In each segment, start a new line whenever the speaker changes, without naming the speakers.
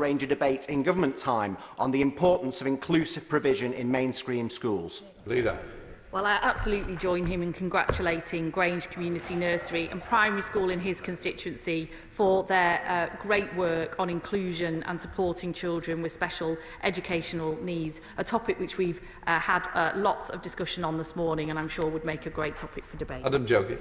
arrange a debate in government time on the importance of inclusive provision in mainstream schools?
Leader.
Well, I absolutely join him in congratulating Grange Community Nursery and Primary School in his constituency for their great work on inclusion and supporting children with special educational needs, a topic which we've had lots of discussion on this morning and I'm sure would make a great topic for debate.
Adam Jogi.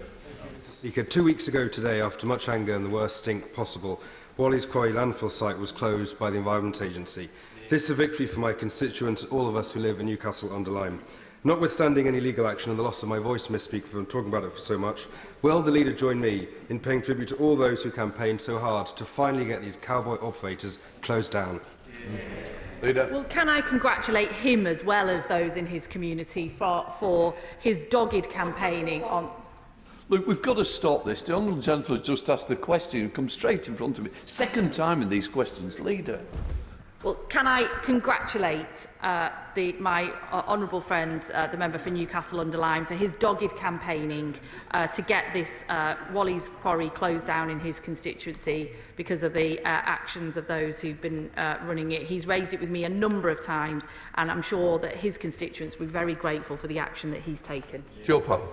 Speaker, 2 weeks ago today, after much anger and the worst stink possible, Wally's Quarry landfill site was closed by the Environment Agency. This is a victory for my constituents, all of us who live in Newcastle-under-Lyme. Notwithstanding any legal action and the loss of my voice, Mr. Speaker, for talking about it for so much, will the leader join me in paying tribute to all those who campaigned so hard to finally get these cowboy operators closed down?
Leader.
Well, can I congratulate him as well as those in his community for his dogged campaigning on...
Look, we've got to stop this. The honourable gentleman has just asked the question and come straight in front of me. Second time in these questions. Leader.
Well, can I congratulate my honourable friend, the member for Newcastle-under-Lyme, for his dogged campaigning to get this Wally's Quarry closed down in his constituency because of the actions of those who've been running it. He's raised it with me a number of times, and I'm sure that his constituents will be very grateful for the action that he's taken.
Joe Powell.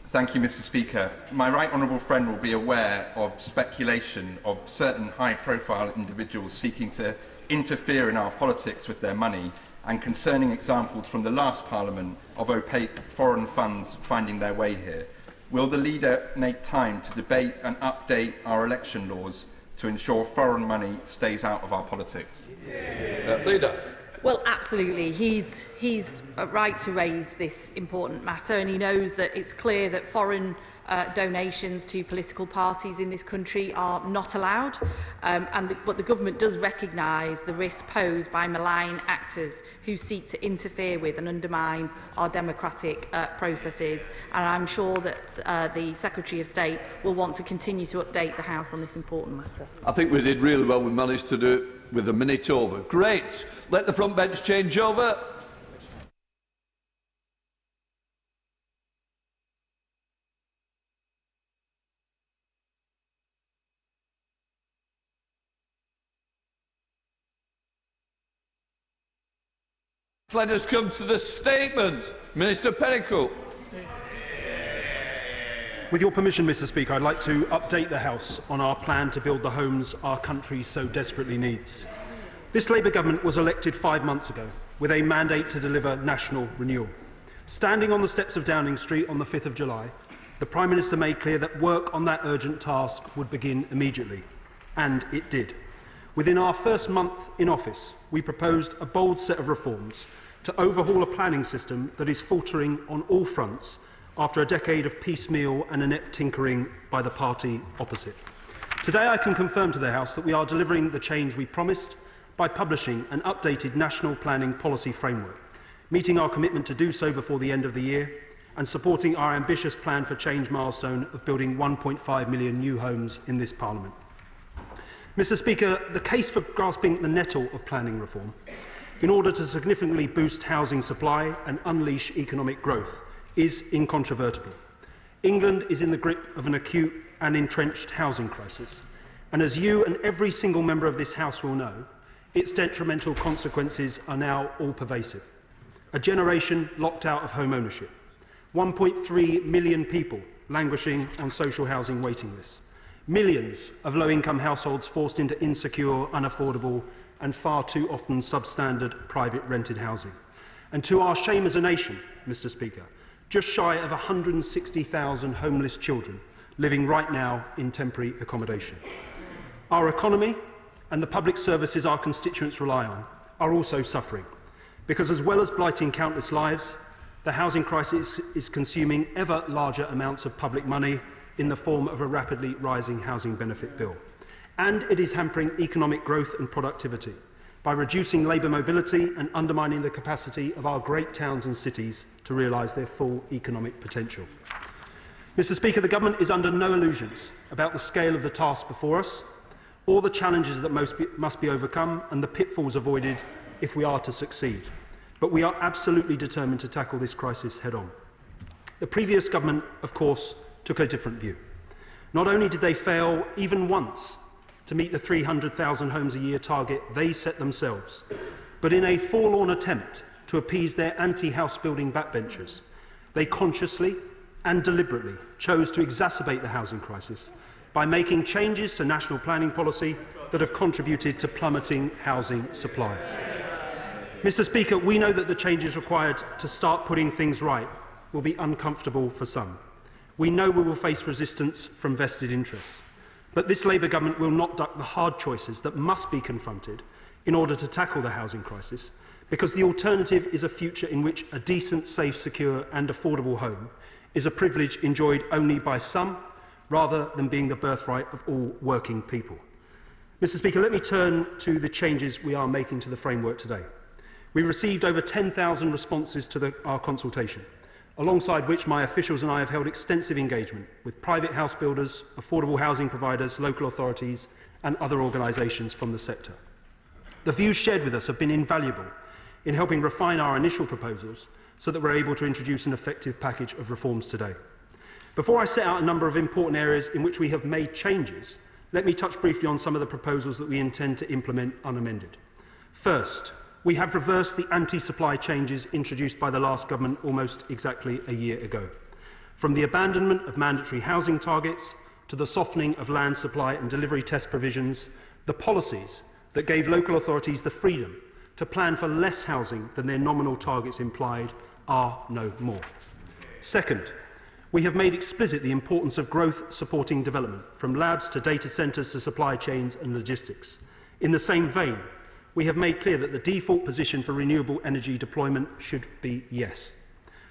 Thank you, Mr. Speaker. My right honourable friend will be aware of speculation of certain high-profile individuals seeking to interfere in our politics with their money and concerning examples from the last Parliament of opaque foreign funds finding their way here. Will the leader make time to debate and update our election laws to ensure foreign money stays out of our politics?
Leader.
Well, absolutely. He's right to raise this important matter, and he knows that it's clear that foreign donations to political parties in this country are not allowed, but the government does recognise the risk posed by malign actors who seek to interfere with and undermine our democratic processes, and I'm sure that the Secretary of State will want to continue to update the House on this important matter.
I think we did really well. We managed to do it with a minute over. Great. Let the front bench change over. Let us come to the statement. Minister Pennycook.
With your permission, Mr. Speaker, I'd like to update the House on our plan to build the homes our country so desperately needs. This Labour government was elected 5 months ago with a mandate to deliver national renewal. Standing on the steps of Downing Street on the 5th of July, the Prime Minister made clear that work on that urgent task would begin immediately. And it did. Within our first month in office, we proposed a bold set of reforms to overhaul a planning system that is faltering on all fronts after a decade of piecemeal and inept tinkering by the party opposite. Today I can confirm to the House that we are delivering the change we promised by publishing an updated national planning policy framework, meeting our commitment to do so before the end of the year and supporting our ambitious plan for change milestone of building 1.5 million new homes in this Parliament. Mr. Speaker, the case for grasping the nettle of planning reform in order to significantly boost housing supply and unleash economic growth is incontrovertible. England is in the grip of an acute and entrenched housing crisis, and as you and every single member of this House will know, its detrimental consequences are now all-pervasive. A generation locked out of home ownership, 1.3 million people languishing on social housing waiting lists, millions of low-income households forced into insecure, unaffordable and far too often substandard private rented housing. And to our shame as a nation, Mr. Speaker, just shy of 160,000 homeless children living right now in temporary accommodation. Our economy and the public services our constituents rely on are also suffering, because as well as blighting countless lives, the housing crisis is consuming ever larger amounts of public money in the form of a rapidly rising housing benefit bill. And it is hampering economic growth and productivity by reducing labour mobility and undermining the capacity of our great towns and cities to realise their full economic potential. Mr. Speaker, the government is under no illusions about the scale of the task before us, or the challenges that must be overcome and the pitfalls avoided if we are to succeed. But we are absolutely determined to tackle this crisis head-on. The previous government, of course, took a different view. Not only did they fail even once to meet the 300,000 homes a year target they set themselves, but in a forlorn attempt to appease their anti-house building backbenchers, they consciously and deliberately chose to exacerbate the housing crisis by making changes to national planning policy that have contributed to plummeting housing supply. Mr. Speaker, we know that the changes required to start putting things right will be uncomfortable for some. We know we will face resistance from vested interests. But this Labour government will not duck the hard choices that must be confronted in order to tackle the housing crisis, because the alternative is a future in which a decent, safe, secure and affordable home is a privilege enjoyed only by some, rather than being the birthright of all working people. Mr. Speaker, let me turn to the changes we are making to the framework today. We received over 10,000 responses to our consultation, alongside which my officials and I have held extensive engagement with private house builders, affordable housing providers, local authorities and other organisations from the sector. The views shared with us have been invaluable in helping refine our initial proposals so that we're able to introduce an effective package of reforms today. Before I set out a number of important areas in which we have made changes, let me touch briefly on some of the proposals that we intend to implement unamended. First, we have reversed the anti-supply changes introduced by the last government almost exactly a year ago. From the abandonment of mandatory housing targets to the softening of land supply and delivery test provisions, the policies that gave local authorities the freedom to plan for less housing than their nominal targets implied are no more. Second, we have made explicit the importance of growth-supporting development, from labs to data centres to supply chains and logistics. In the same vein, we have made clear that the default position for renewable energy deployment should be yes.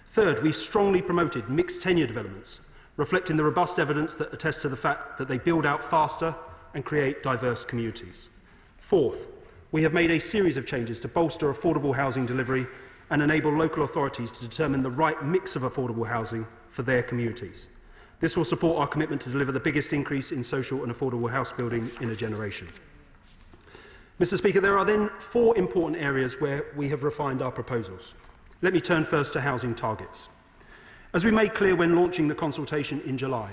Third, we strongly promoted mixed tenure developments, reflecting the robust evidence that attests to the fact that they build out faster and create diverse communities. Fourth, we have made a series of changes to bolster affordable housing delivery and enable local authorities to determine the right mix of affordable housing for their communities. This will support our commitment to deliver the biggest increase in social and affordable house building in a generation. Mr. Speaker, there are then 4 important areas where we have refined our proposals. Let me turn first to housing targets. As we made clear when launching the consultation in July,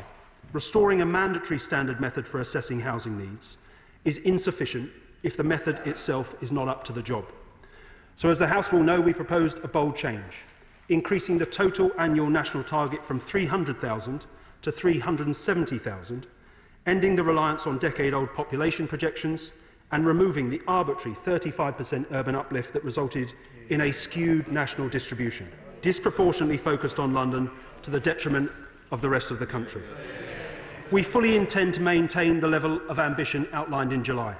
restoring a mandatory standard method for assessing housing needs is insufficient if the method itself is not up to the job. So as the House will know, we proposed a bold change, increasing the total annual national target from 300,000 to 370,000, ending the reliance on decade-old population projections and removing the arbitrary 35% urban uplift that resulted in a skewed national distribution, disproportionately focused on London to the detriment of the rest of the country. We fully intend to maintain the level of ambition outlined in July,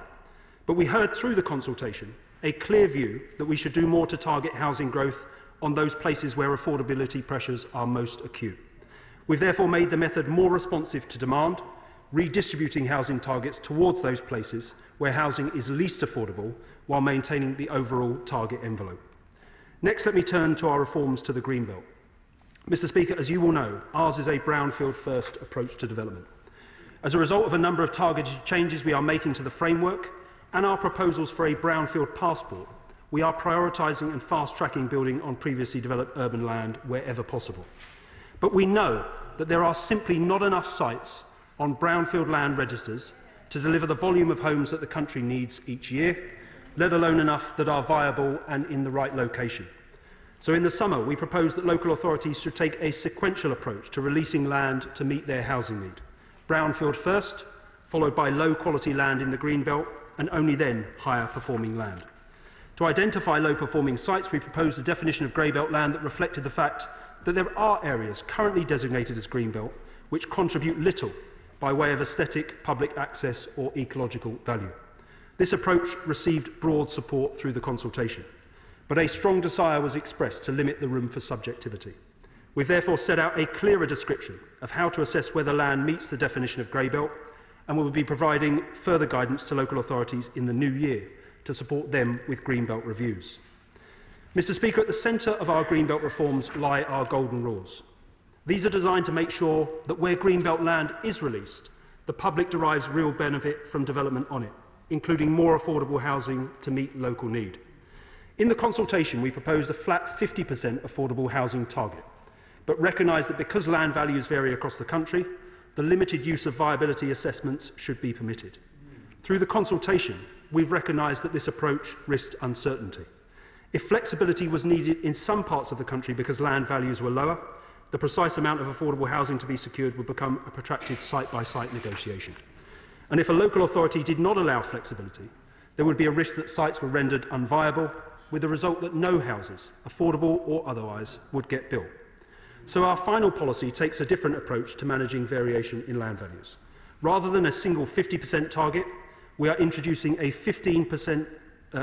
but we heard through the consultation a clear view that we should do more to target housing growth on those places where affordability pressures are most acute. We've therefore made the method more responsive to demand, redistributing housing targets towards those places where housing is least affordable while maintaining the overall target envelope. Next, let me turn to our reforms to the Greenbelt. Mr. Speaker, as you will know, ours is a brownfield-first approach to development. As a result of a number of targeted changes we are making to the framework and our proposals for a brownfield passport, we are prioritising and fast-tracking building on previously developed urban land wherever possible. But we know that there are simply not enough sites on brownfield land registers to deliver the volume of homes that the country needs each year, let alone enough that are viable and in the right location. So in the summer, we propose that local authorities should take a sequential approach to releasing land to meet their housing need. Brownfield first, followed by low-quality land in the Greenbelt, and only then higher-performing land. To identify low-performing sites, we proposed a definition of Greybelt land that reflected the fact that there are areas currently designated as Greenbelt which contribute little by way of aesthetic, public access or ecological value. This approach received broad support through the consultation, but a strong desire was expressed to limit the room for subjectivity. We've therefore set out a clearer description of how to assess whether land meets the definition of Greybelt, and we will be providing further guidance to local authorities in the new year to support them with Greenbelt reviews. Mr. Speaker, at the centre of our Greenbelt reforms lie our golden rules. These are designed to make sure that where Greenbelt land is released, the public derives real benefit from development on it, including more affordable housing to meet local need. In the consultation, we proposed a flat 50% affordable housing target, but recognise that because land values vary across the country, the limited use of viability assessments should be permitted. Through the consultation, we've recognised that this approach risked uncertainty. If flexibility was needed in some parts of the country because land values were lower, the precise amount of affordable housing to be secured would become a protracted site-by-site negotiation. And if a local authority did not allow flexibility, there would be a risk that sites were rendered unviable, with the result that no houses, affordable or otherwise, would get built. So our final policy takes a different approach to managing variation in land values. Rather than a single 50% target, we are introducing a 15%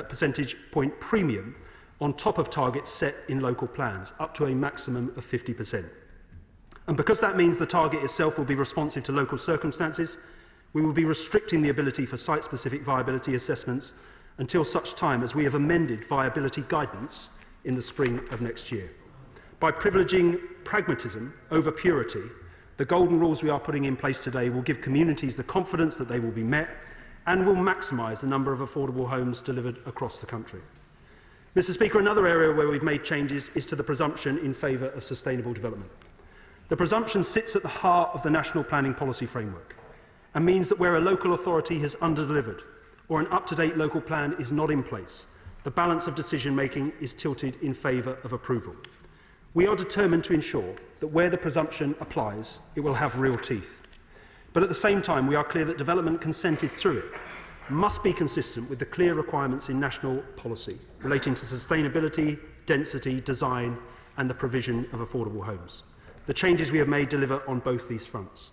percentage point premium on top of targets set in local plans, up to a maximum of 50%. And because that means the target itself will be responsive to local circumstances, we will be restricting the ability for site-specific viability assessments until such time as we have amended viability guidance in the spring of next year. By privileging pragmatism over purity, the golden rules we are putting in place today will give communities the confidence that they will be met and will maximise the number of affordable homes delivered across the country. Mr. Speaker, another area where we've made changes is to the presumption in favour of sustainable development. The presumption sits at the heart of the National Planning Policy Framework and means that where a local authority has underdelivered or an up-to-date local plan is not in place, the balance of decision-making is tilted in favour of approval. We are determined to ensure that where the presumption applies, it will have real teeth. But at the same time, we are clear that development consented through it must be consistent with the clear requirements in national policy relating to sustainability, density, design and the provision of affordable homes. The changes we have made deliver on both these fronts.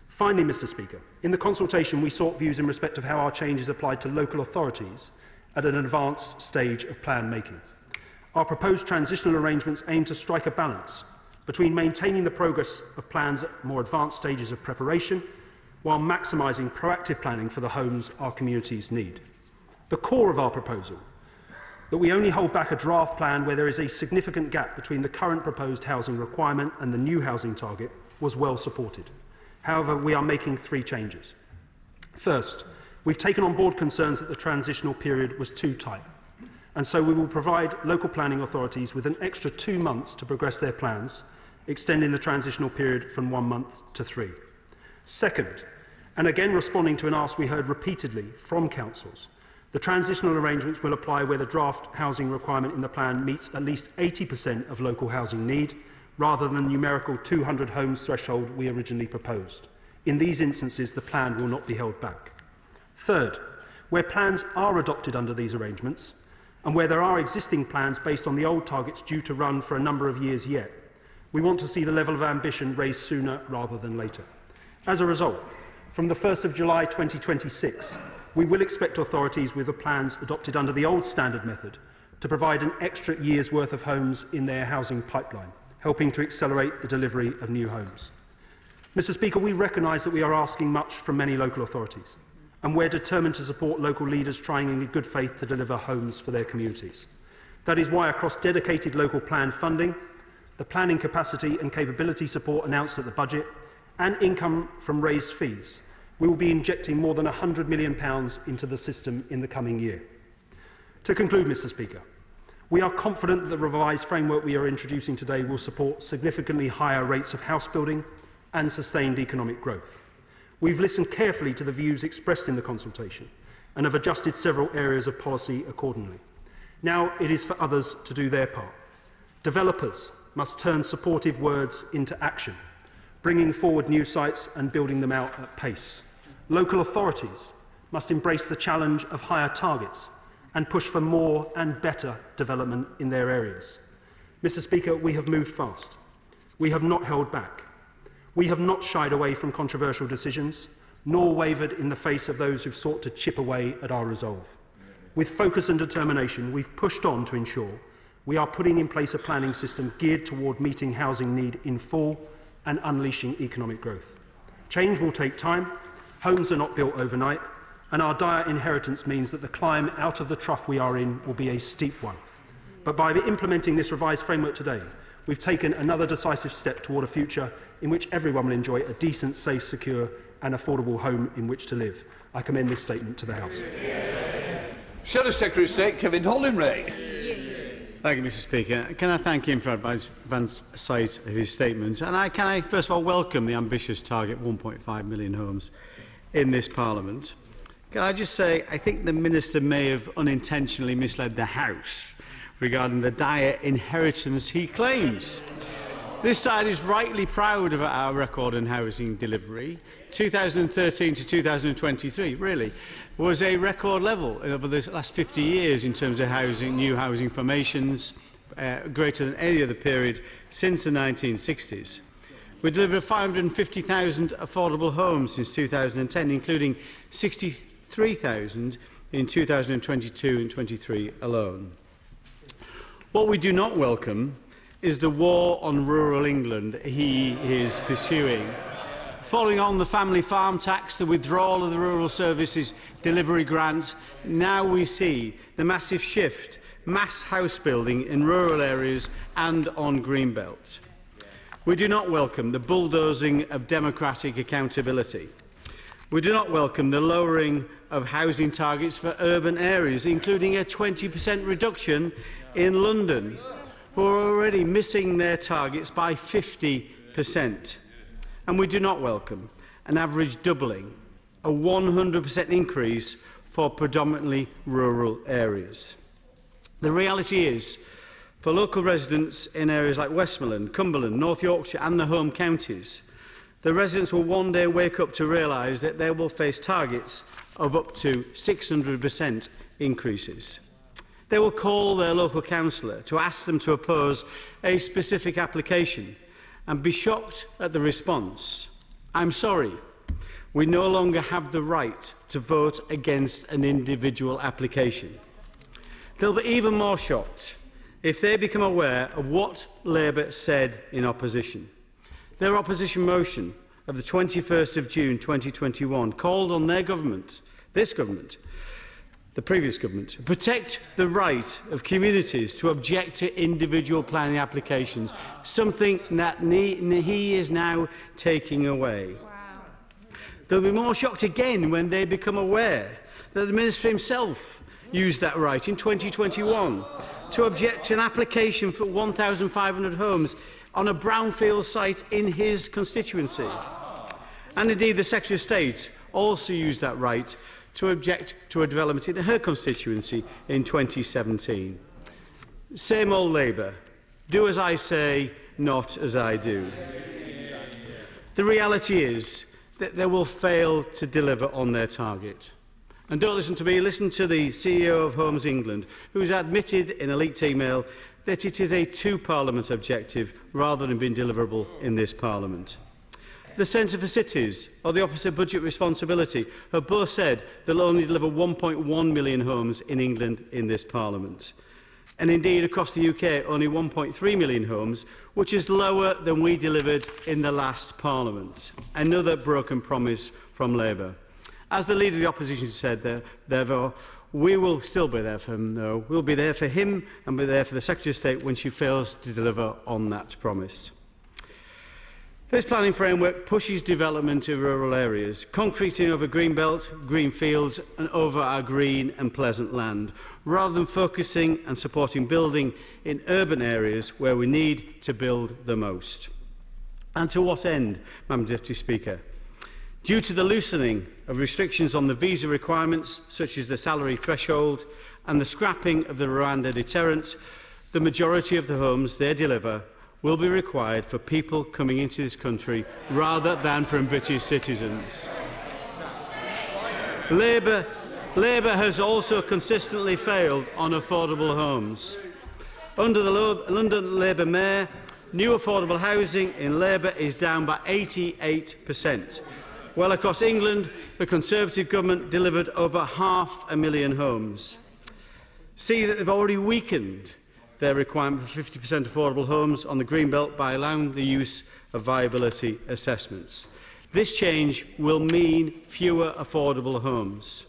Finally, Mr. Speaker, in the consultation we sought views in respect of how our changes applied to local authorities at an advanced stage of plan making. Our proposed transitional arrangements aim to strike a balance between maintaining the progress of plans at more advanced stages of preparation while maximising proactive planning for the homes our communities need. The core of our proposal, that we only hold back a draft plan where there is a significant gap between the current proposed housing requirement and the new housing target, was well supported. However, we are making three changes. First, we've taken on board concerns that the transitional period was too tight, and so we will provide local planning authorities with an extra 2 months to progress their plans, extending the transitional period from 1 month to 3. Second, and again responding to an ask we heard repeatedly from councils, the transitional arrangements will apply where the draft housing requirement in the plan meets at least 80% of local housing need, rather than the numerical 200 homes threshold we originally proposed. In these instances, the plan will not be held back. Third, where plans are adopted under these arrangements, and where there are existing plans based on the old targets due to run for a number of years yet, we want to see the level of ambition raised sooner rather than later. As a result, from the 1st of July 2026, we will expect authorities with the plans adopted under the old standard method to provide an extra year's worth of homes in their housing pipeline, helping to accelerate the delivery of new homes. Mr. Speaker, we recognise that we are asking much from many local authorities, and we're determined to support local leaders trying in good faith to deliver homes for their communities. That is why, across dedicated local plan funding, the planning capacity and capability support announced at the budget, and income from raised fees, we will be injecting more than £100 million into the system in the coming year. To conclude, Mr. Speaker, we are confident that the revised framework we are introducing today will support significantly higher rates of house building and sustained economic growth. We've listened carefully to the views expressed in the consultation and have adjusted several areas of policy accordingly. Now it is for others to do their part. Developers must turn supportive words into action, bringing forward new sites and building them out at pace. Local authorities must embrace the challenge of higher targets and push for more and better development in their areas. Mr. Speaker, we have moved fast. We have not held back. We have not shied away from controversial decisions, nor wavered in the face of those who've sought to chip away at our resolve. With focus and determination, we've pushed on to ensure we are putting in place a planning system geared toward meeting housing need in full and unleashing economic growth. Change will take time, homes are not built overnight, and our dire inheritance means that the climb out of the trough we are in will be a steep one. But by implementing this revised framework today, we've taken another decisive step toward a future in which everyone will enjoy a decent, safe, secure and affordable home in which to live. I commend this statement to the House.
Shadow Secretary of State Kevin Hollingray.
Thank you, Mr. Speaker. Can I thank him for advance sight of his statement? And can I first of all welcome the ambitious target 1.5 million homes in this Parliament. Can I just say, I think the Minister may have unintentionally misled the House regarding the dire inheritance he claims. This side is rightly proud of our record in housing delivery. 2013 to 2023, really, was a record level over the last 50 years in terms of housing, new housing formations, greater than any other period since the 1960s. We delivered 550,000 affordable homes since 2010, including 63,000 in 2022 and 23 alone. What we do not welcome is the war on rural England he is pursuing. Following on the family farm tax, the withdrawal of the Rural Services Delivery Grant, now we see the massive shift, mass house building in rural areas and on Greenbelt. We do not welcome the bulldozing of democratic accountability. We do not welcome the lowering of housing targets for urban areas, including a 20% reduction in London, who are already missing their targets by 50%. And we do not welcome an average doubling, a 100% increase for predominantly rural areas. The reality is, for local residents in areas like Westmoreland, Cumberland, North Yorkshire and the home counties, the residents will one day wake up to realise that they will face targets of up to 600% increases. They will call their local councillor to ask them to oppose a specific application and be shocked at the response. I'm sorry, we no longer have the right to vote against an individual application. They'll be even more shocked if they become aware of what Labour said in opposition. Their opposition motion of the 21st of June 2021 called on their government, this government, the previous government, to protect the right of communities to object to individual planning applications, something that he is now taking away. Wow. They'll be more shocked again when they become aware that the Minister himself used that right in 2021 to object to an application for 1,500 homes on a brownfield site in his constituency. And indeed, the Secretary of State also used that right to object to a development in her constituency in 2017. Same old Labour. Do as I say, not as I do. The reality is that they will fail to deliver on their target. And don't listen to me, listen to the CEO of Homes England, who has admitted in a leaked email that it is a two-parliament objective rather than being deliverable in this Parliament. The Centre for Cities or the Office of Budget Responsibility have both said they'll only deliver 1.1 million homes in England in this Parliament. And indeed, across the UK, only 1.3 million homes, which is lower than we delivered in the last Parliament. Another broken promise from Labour. As the Leader of the Opposition said, therefore, we will still be there for him, though. We'll be there for him and be there for the Secretary of State when she fails to deliver on that promise. This planning framework pushes development in rural areas, concreting over greenbelt, green fields and over our green and pleasant land, rather than focusing and supporting building in urban areas where we need to build the most. And to what end, Madam Deputy Speaker? Due to the loosening of restrictions on the visa requirements, such as the salary threshold and the scrapping of the Rwanda deterrent, the majority of the homes they deliver will be required for people coming into this country rather than from British citizens. Labour has also consistently failed on affordable homes. Under the London Labour Mayor, new affordable housing in Labour is down by 88%. Well, across England, the Conservative government delivered over 500,000 homes. See that they've already weakened their requirement for 50% affordable homes on the Greenbelt by allowing the use of viability assessments. This change will mean fewer affordable homes.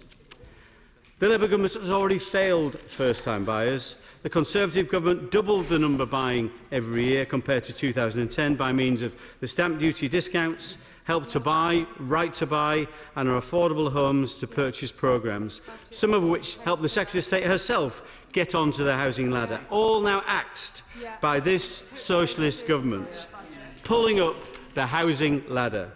The Labour government has already failed first-time buyers. The Conservative government doubled the number buying every year compared to 2010 by means of the stamp duty discounts, Help to Buy, Right to Buy and our affordable homes to purchase programmes, some of which helped the Secretary of State herself get onto the housing ladder, all now axed by this socialist government, pulling up the housing ladder.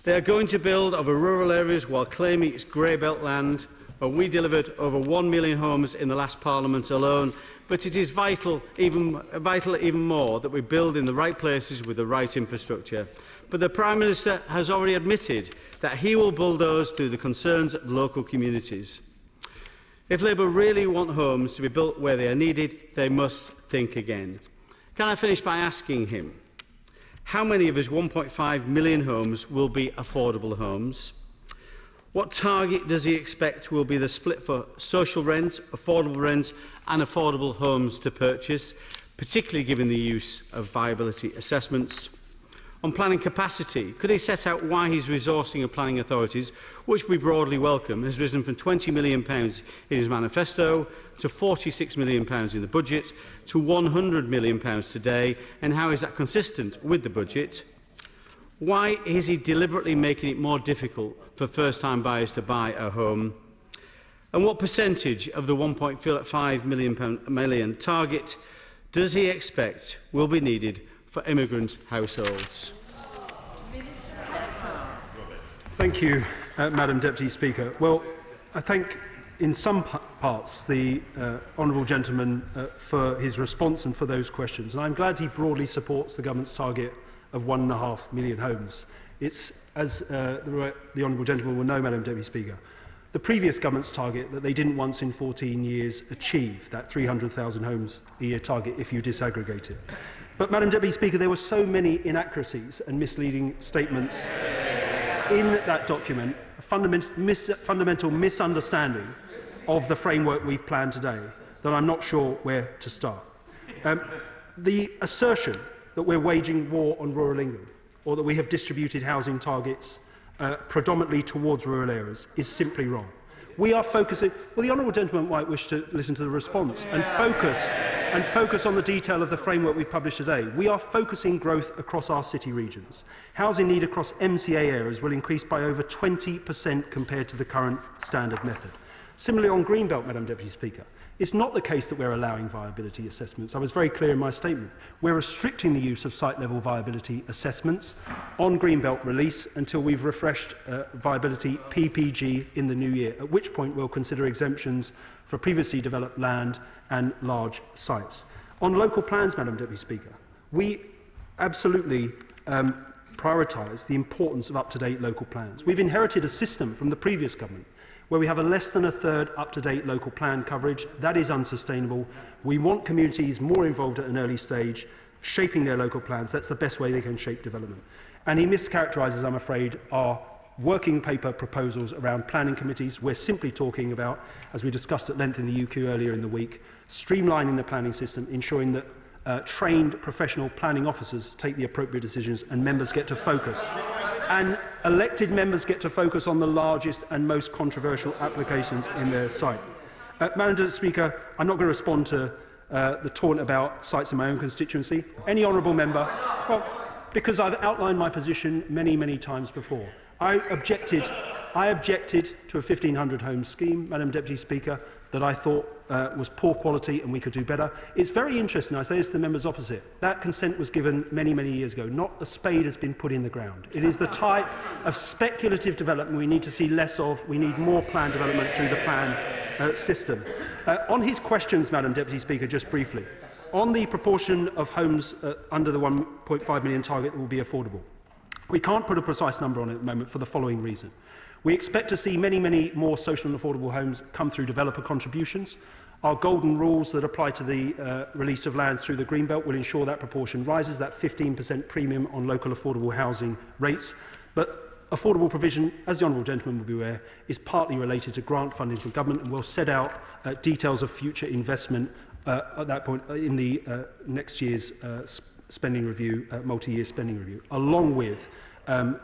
They are going to build over rural areas while claiming it's grey belt land, and we delivered over 1 million homes in the last Parliament alone. But it is vital even more that we build in the right places with the right infrastructure. But the Prime Minister has already admitted that he will bulldoze through the concerns of local communities. If Labour really want homes to be built where they are needed, they must think again. Can I finish by asking him, how many of his 1.5 million homes will be affordable homes? What target does he expect will be the split for social rent, and affordable homes to purchase, particularly given the use of viability assessments? On planning capacity, could he set out why his resourcing of planning authorities, which we broadly welcome, has risen from £20 million in his manifesto to £46 million in the budget to £100 million today, and how is that consistent with the budget? Why is he deliberately making it more difficult for first-time buyers to buy a home? And what percentage of the £1.5 million target does he expect will be needed for immigrant households?
Thank you, Madam Deputy Speaker. Well, I thank in some parts the honourable gentleman for his response and for those questions. And I'm glad he broadly supports the government's target of 1.5 million homes. It's, as the honourable gentleman will know, Madam Deputy Speaker, the previous government's target that they didn't once in 14 years achieve, that 300,000 homes a year target if you disaggregate it. But, Madam Deputy Speaker, there were so many inaccuracies and misleading statements in that document, a fundamental misunderstanding of the framework we've planned today, that I'm not sure where to start. The assertion that we're waging war on rural England, or that we have distributed housing targets predominantly towards rural areas, is simply wrong. We are focusing. Well, the honourable gentleman might wish to listen to the response and focus on the detail of the framework we published today. We are focusing growth across our city regions. Housing need across MCA areas will increase by over 20% compared to the current standard method. Similarly, on Greenbelt, Madam Deputy Speaker, it's not the case that we're allowing viability assessments. I was very clear in my statement. We're restricting the use of site-level viability assessments on Greenbelt release until we've refreshed viability PPG in the new year, at which point we'll consider exemptions for previously developed land and large sites. On local plans, Madam Deputy Speaker, we absolutely prioritise the importance of up-to-date local plans. We've inherited a system from the previous government where we have a less than a third up-to-date local plan coverage. That is unsustainable. We want communities more involved at an early stage, shaping their local plans. That's the best way they can shape development. And he mischaracterises, I'm afraid, our working paper proposals around planning committees. We're simply talking about, as we discussed at length in the UQ earlier in the week, streamlining the planning system, ensuring that trained professional planning officers take the appropriate decisions and members get to focus. And elected members get to focus on the largest and most controversial applications in their site. Madam Speaker, I'm not going to respond to the taunt about sites in my own constituency. Any honourable member? Well, because I've outlined my position many, many times before. I objected to a 1,500 home scheme, Madam Deputy Speaker, that I thought was poor quality and we could do better. It's very interesting, I say this to the members opposite, that consent was given many, many years ago. Not a spade has been put in the ground. It is the type of speculative development we need to see less of. We need more planned development through the plan system. On his questions, Madam Deputy Speaker, just briefly, on the proportion of homes under the 1.5 million target that will be affordable, we can't put a precise number on it at the moment for the following reason. We expect to see many, many more social and affordable homes come through developer contributions. Our golden rules that apply to the release of lands through the Greenbelt will ensure that proportion rises, that 15% premium on local affordable housing rates. But affordable provision, as the honourable gentleman will be aware, is partly related to grant funding from government, and we'll set out details of future investment at that point in the next year's spending review, multi-year spending review, along with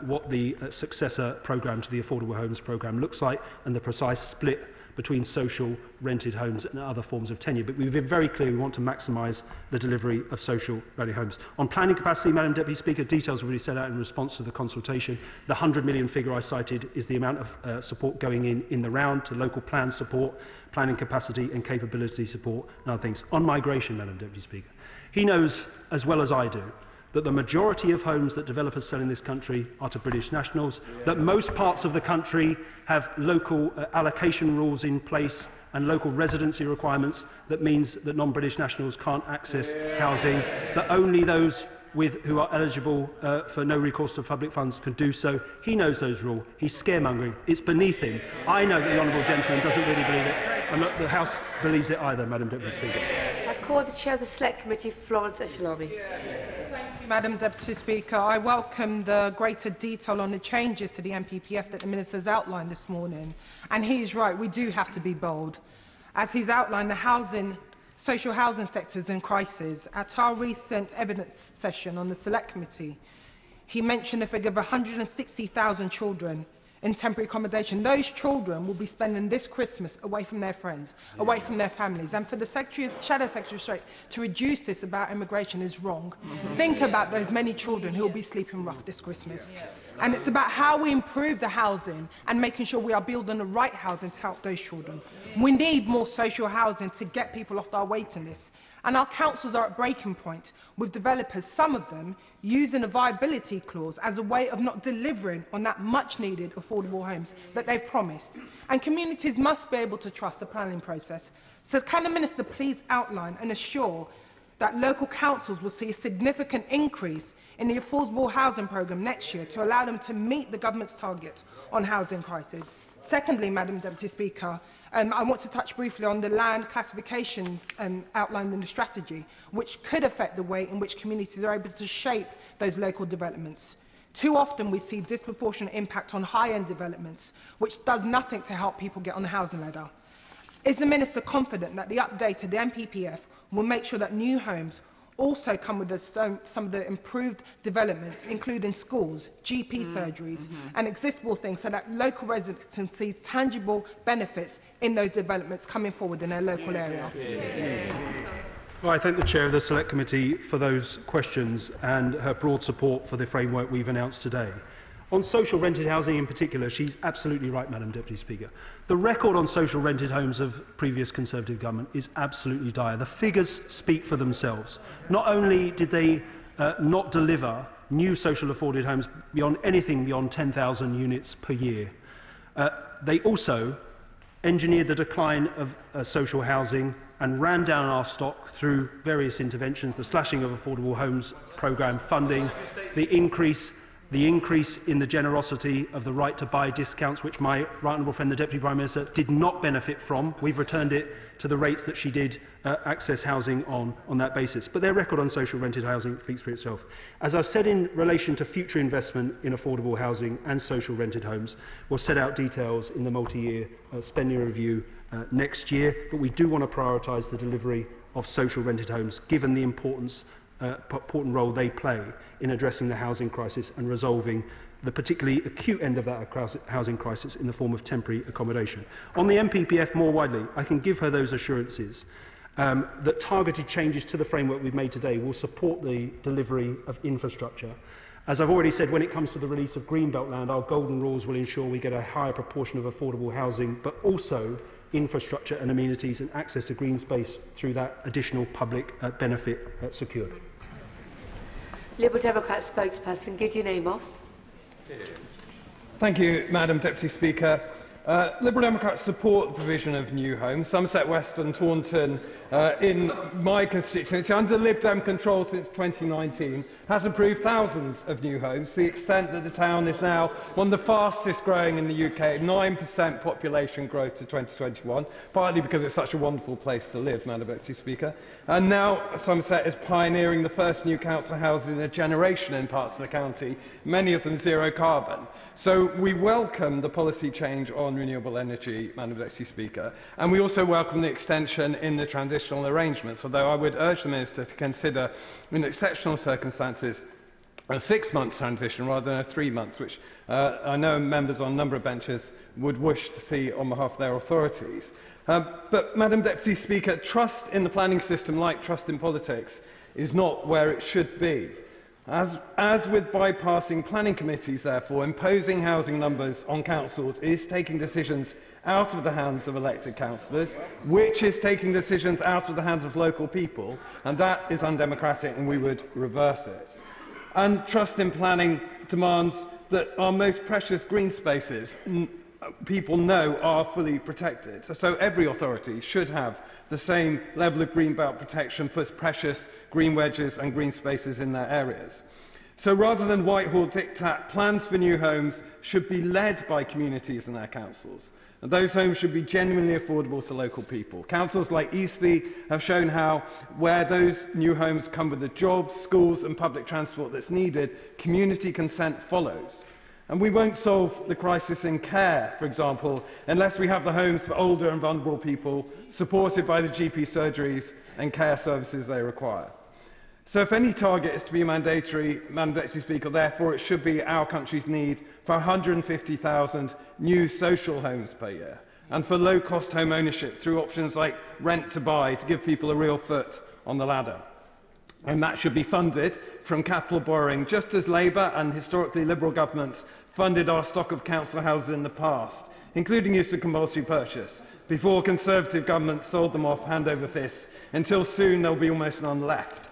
what the successor programme to the Affordable Homes programme looks like and the precise split between social, rented homes and other forms of tenure. But we've been very clear we want to maximise the delivery of social value homes. On planning capacity, Madam Deputy Speaker, details were already set out in response to the consultation. The 100 million figure I cited is the amount of support going in the round to local plan support, planning capacity and capability support and other things. On migration, Madam Deputy Speaker, he knows as well as I do that the majority of homes that developers sell in this country are to British nationals, that most parts of the country have local allocation rules in place and local residency requirements that means that non-British nationals can't access housing, that only those who are eligible for no recourse to public funds can do so. He knows those rules. He's scaremongering. It's beneath him. I know that the honourable gentleman doesn't really believe it, and look, the House believes it either, Madam Deputy Speaker.
I call the Chair of the Select Committee, Florence Eshalabi.
Thank you, Madam Deputy Speaker. I welcome the greater detail on the changes to the NPPF that the Minister has outlined this morning. And he's right, we do have to be bold. As he's outlined, the social housing sector is in crisis. At our recent evidence session on the Select Committee, he mentioned a figure of 160,000 children in temporary accommodation. Those children will be spending this Christmas away from their friends, away from their families. And for the Shadow Secretary of State to reduce this about immigration is wrong. Think about those many children who will be sleeping rough this Christmas. And it's about how we improve the housing and making sure we are building the right housing to help those children. We need more social housing to get people off our waiting list. And our councils are at breaking point, with developers, some of them, using a viability clause as a way of not delivering on that much-needed affordable homes that they've promised. And communities must be able to trust the planning process. So can the Minister please outline and assure that local councils will see a significant increase in the affordable housing programme next year to allow them to meet the government's target on housing crisis? Secondly, Madam Deputy Speaker, I want to touch briefly on the land classification outlined in the strategy, which could affect the way in which communities are able to shape those local developments. Too often we see disproportionate impact on high-end developments, which does nothing to help people get on the housing ladder. Is the Minister confident that the update to the NPPF will make sure that new homes also come with some of the improved developments, including schools, GP surgeries, and accessible things so that local residents can see tangible benefits in those developments coming forward in their local area?
Well, I thank the Chair of the Select Committee for those questions and her broad support for the framework we've announced today. On social rented housing in particular, she's absolutely right, Madam Deputy Speaker. The record on social rented homes of previous Conservative government is absolutely dire. The figures speak for themselves. Not only did they not deliver new social afforded homes beyond anything beyond 10,000 units per year, they also engineered the decline of social housing and ran down our stock through various interventions, the slashing of affordable homes programme funding, the increase in the generosity of the right to buy discounts, which my right honourable friend, the Deputy Prime Minister, did not benefit from. We've returned it to the rates that she did access housing on that basis. But their record on social rented housing speaks for itself. As I've said in relation to future investment in affordable housing and social rented homes, we'll set out details in the multi-year spending review next year, but we do want to prioritise the delivery of social rented homes, given the important role they play in addressing the housing crisis and resolving the particularly acute end of that housing crisis in the form of temporary accommodation. On the NPPF more widely, I can give her those assurances that targeted changes to the framework we've made today will support the delivery of infrastructure. As I've already said, when it comes to the release of Greenbelt land, our golden rules will ensure we get a higher proportion of affordable housing, but also infrastructure and amenities and access to green space through that additional public benefit secured.
Liberal Democrat spokesperson Gideon Amos.
Thank you, Madam Deputy Speaker. Liberal Democrats support the provision of new homes. Somerset West and Taunton, in my constituency, under Lib Dem control since 2019, has approved thousands of new homes, to the extent that the town is now one of the fastest growing in the UK, 9% population growth to 2021, partly because it's such a wonderful place to live, Madam Deputy Speaker. And now Somerset is pioneering the first new council houses in a generation in parts of the county, many of them zero carbon. So we welcome the policy change on renewable energy, Madam Deputy Speaker, and we also welcome the extension in the transitional arrangements, although I would urge the Minister to consider, in exceptional circumstances, a 6-month transition rather than a 3 months, which I know members on a number of benches would wish to see on behalf of their authorities. But, Madam Deputy Speaker, trust in the planning system, like trust in politics, is not where it should be. As with bypassing planning committees, therefore, imposing housing numbers on councils is taking decisions out of the hands of elected councillors, which is taking decisions out of the hands of local people, and that is undemocratic, and we would reverse it. And trust in planning demands that our most precious green spaces people know are fully protected. So every authority should have the same level of greenbelt protection for its precious green wedges and green spaces in their areas. So rather than Whitehall diktat, plans for new homes should be led by communities and their councils. And those homes should be genuinely affordable to local people. Councils like Eastleigh have shown how, where those new homes come with the jobs, schools and public transport that's needed, community consent follows. And we won't solve the crisis in care, for example, unless we have the homes for older and vulnerable people supported by the GP surgeries and care services they require. So if any target is to be mandatory, Madam Deputy Speaker, therefore it should be our country's need for 150,000 new social homes per year, and for low-cost home ownership through options like rent to buy to give people a real foot on the ladder. And that should be funded from capital borrowing, just as Labour and historically Liberal governments funded our stock of council houses in the past, including use of compulsory purchase, before Conservative governments sold them off hand over fist, until soon there will be almost none left.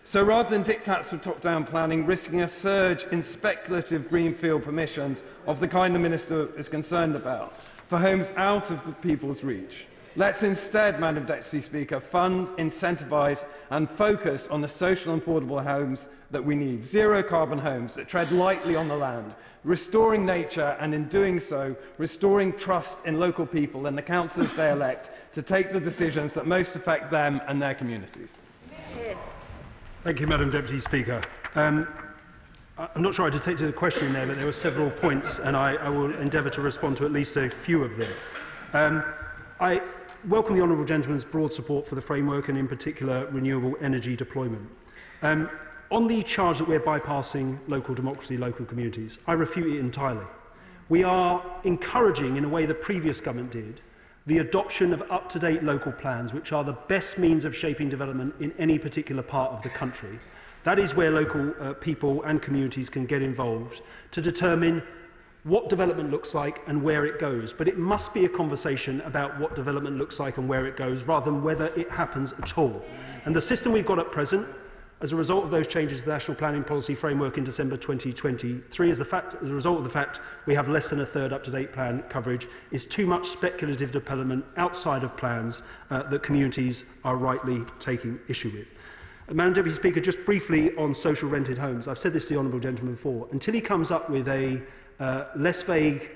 So rather than diktats of top-down planning, risking a surge in speculative greenfield permissions of the kind the Minister is concerned about, for homes out of the people's reach, let's instead, Madam Deputy Speaker, fund, incentivise and focus on the social and affordable homes that we need. Zero-carbon homes that tread lightly on the land, restoring nature and, in doing so, restoring trust in local people and the councillors they elect to take the decisions that most affect them and their communities.
Thank you, Madam Deputy Speaker. I'm not sure I detected a question there, but there were several points, and I will endeavour to respond to at least a few of them. I welcome the honourable gentleman's broad support for the framework and, in particular, renewable energy deployment. On the charge that we're bypassing local democracy, local communities, I refute it entirely. We are encouraging, in a way the previous government did, the adoption of up-to-date local plans, which are the best means of shaping development in any particular part of the country. That is where local people and communities can get involved to determine what development looks like and where it goes. But it must be a conversation about what development looks like and where it goes, rather than whether it happens at all. And the system we've got at present, as a result of those changes to the National Planning Policy Framework in December 2023, as a result of the fact we have less than a third up-to-date plan coverage, is too much speculative development outside of plans that communities are rightly taking issue with. Madam Deputy Speaker, just briefly on social rented homes. I've said this to the honourable gentleman before. Until he comes up with a less vague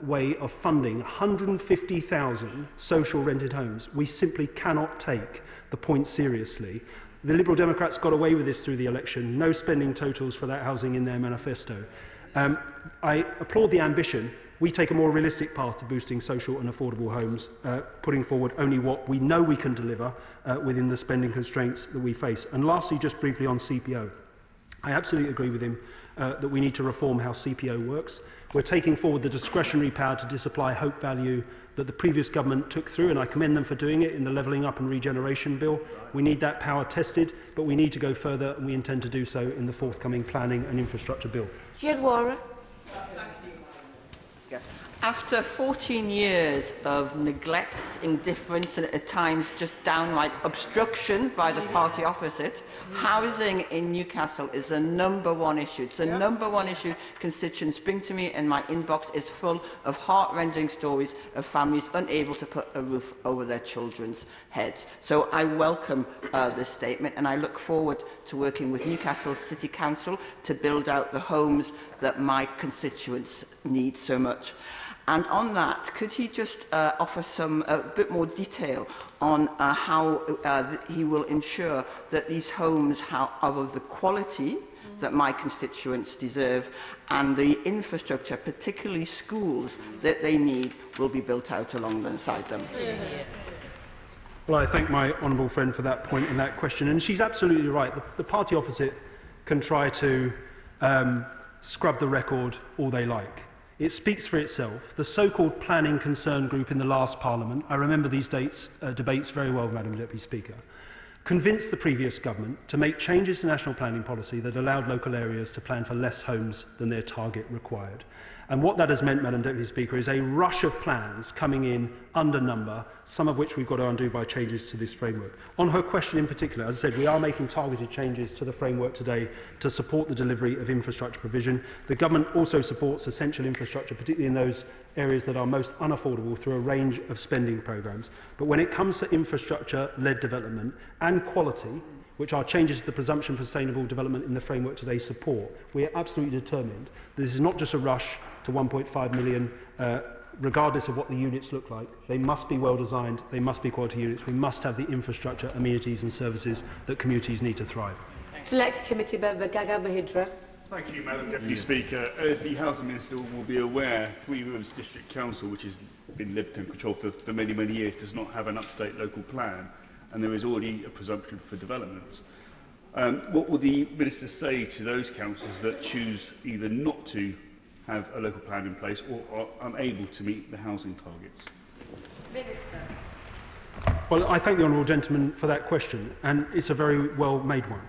way of funding 150,000 social rented homes, we simply cannot take the point seriously. The Liberal Democrats got away with this through the election. No spending totals for that housing in their manifesto. I applaud the ambition. We take a more realistic path to boosting social and affordable homes, putting forward only what we know we can deliver within the spending constraints that we face. And lastly, just briefly on CPO. I absolutely agree with him that we need to reform how CPO works. We're taking forward the discretionary power to disapply hope value that the previous government took through, and I commend them for doing it in the Levelling Up and Regeneration Bill. We need that power tested, but we need to go further, and we intend to do so in the forthcoming Planning and Infrastructure Bill.
After 14 years of neglect, indifference and at times just downright obstruction by the party opposite, housing in Newcastle is the #1 issue. It's the #1 issue constituents bring to me, and my inbox is full of heart-rending stories of families unable to put a roof over their children's heads. So I welcome this statement, and I look forward to working with Newcastle City Council to build out the homes that my constituents need so much. And on that, could he just offer a bit more detail on how he will ensure that these homes are of the quality that my constituents deserve, and the infrastructure, particularly schools, that they need will be built out alongside them?
Well, I thank my honourable friend for that point and that question. And she's absolutely right. The party opposite can try to scrub the record all they like. It speaks for itself. The so-called planning concern group in the last Parliament, I remember these debates very well, Madam Deputy Speaker, convinced the previous government to make changes to national planning policy that allowed local areas to plan for less homes than their target required. And what that has meant, Madam Deputy Speaker, is a rush of plans coming in under number, some of which we've got to undo by changes to this framework. On her question in particular, as I said, we are making targeted changes to the framework today to support the delivery of infrastructure provision. The government also supports essential infrastructure, particularly in those areas that are most unaffordable, through a range of spending programmes. But when it comes to infrastructure-led development and quality, which are changes to the presumption for sustainable development in the framework today support, we are absolutely determined that this is not just a rush to 1.5 million, regardless of what the units look like. They must be well designed, they must be quality units, we must have the infrastructure, amenities and services that communities need to thrive.
Select Committee Member Gaga Mahindra.
Thank you, Madam Deputy Speaker. As the Housing Minister will be aware, Three Rivers District Council, which has been Lib Dem control for many, many years, does not have an up-to-date local plan, and there is already a presumption for development. What will the Minister say to those councils that choose either not to have a local plan in place or are unable to meet the housing targets?
Minister.
Well, I thank the honourable gentleman for that question, and it's a very well-made one,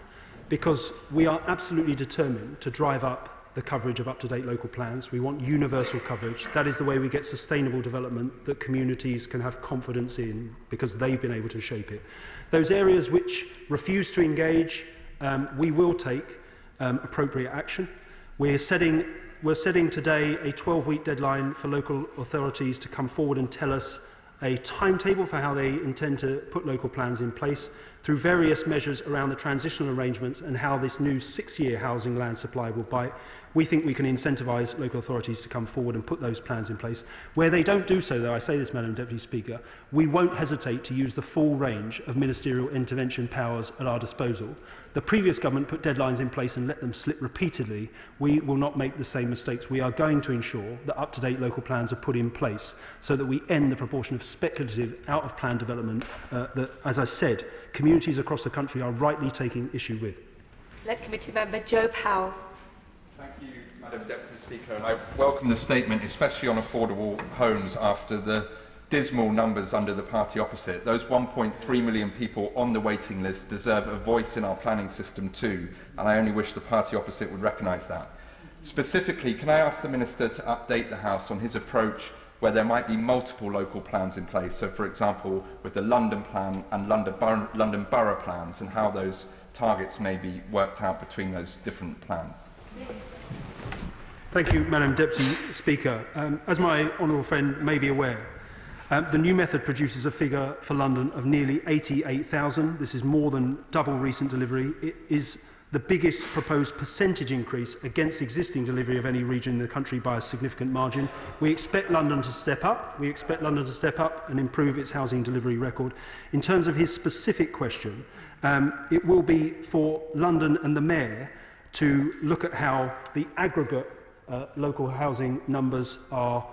because we are absolutely determined to drive up the coverage of up-to-date local plans. We want universal coverage. That is the way we get sustainable development that communities can have confidence in, because they've been able to shape it. Those areas which refuse to engage, we will take appropriate action. We're setting today a 12-week deadline for local authorities to come forward and tell us a timetable for how they intend to put local plans in place through various measures around the transitional arrangements and how this new 6-year housing land supply will bite. We think we can incentivise local authorities to come forward and put those plans in place. Where they don't do so, though, I say this, Madam Deputy Speaker, we won't hesitate to use the full range of ministerial intervention powers at our disposal. The previous government put deadlines in place and let them slip repeatedly. We will not make the same mistakes. We are going to ensure that up-to-date local plans are put in place so that we end the proportion of speculative, out-of-plan development that, as I said, communities across the country are rightly taking issue with.
Select Committee Member Joe Powell.
Thank you, Madam Deputy Speaker, and I welcome the statement, especially on affordable homes, after the dismal numbers under the party opposite. Those 1.3 million people on the waiting list deserve a voice in our planning system too, and I only wish the party opposite would recognise that. Specifically, can I ask the Minister to update the House on his approach where there might be multiple local plans in place, so for example with the London plan and London Borough plans, and how those targets may be worked out between those different plans?
Thank you, Madam Deputy Speaker. As my honourable friend may be aware, the new method produces a figure for London of nearly 88,000. This is more than double recent delivery. It is the biggest proposed percentage increase against existing delivery of any region in the country by a significant margin. We expect London to step up. We expect London to step up and improve its housing delivery record. In terms of his specific question, it will be for London and the Mayor to look at how the aggregate local housing numbers are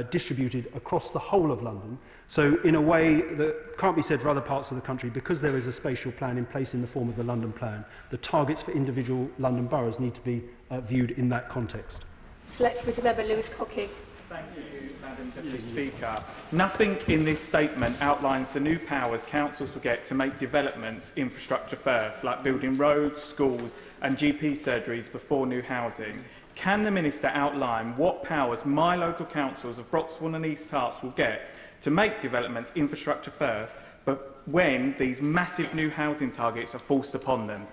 distributed across the whole of London. So in a way that can't be said for other parts of the country, because there is a spatial plan in place in the form of the London plan, the targets for individual London boroughs need to be viewed in that context.
Select Committee Member Lewis Cocking.
Thank you, Madam Deputy Speaker. Nothing in this statement outlines the new powers councils will get to make developments infrastructure first, like building roads, schools and GP surgeries before new housing. Can the Minister outline what powers my local councils of Broxbourne and East Herts will get to make developments infrastructure first, but when these massive new housing targets are forced upon them?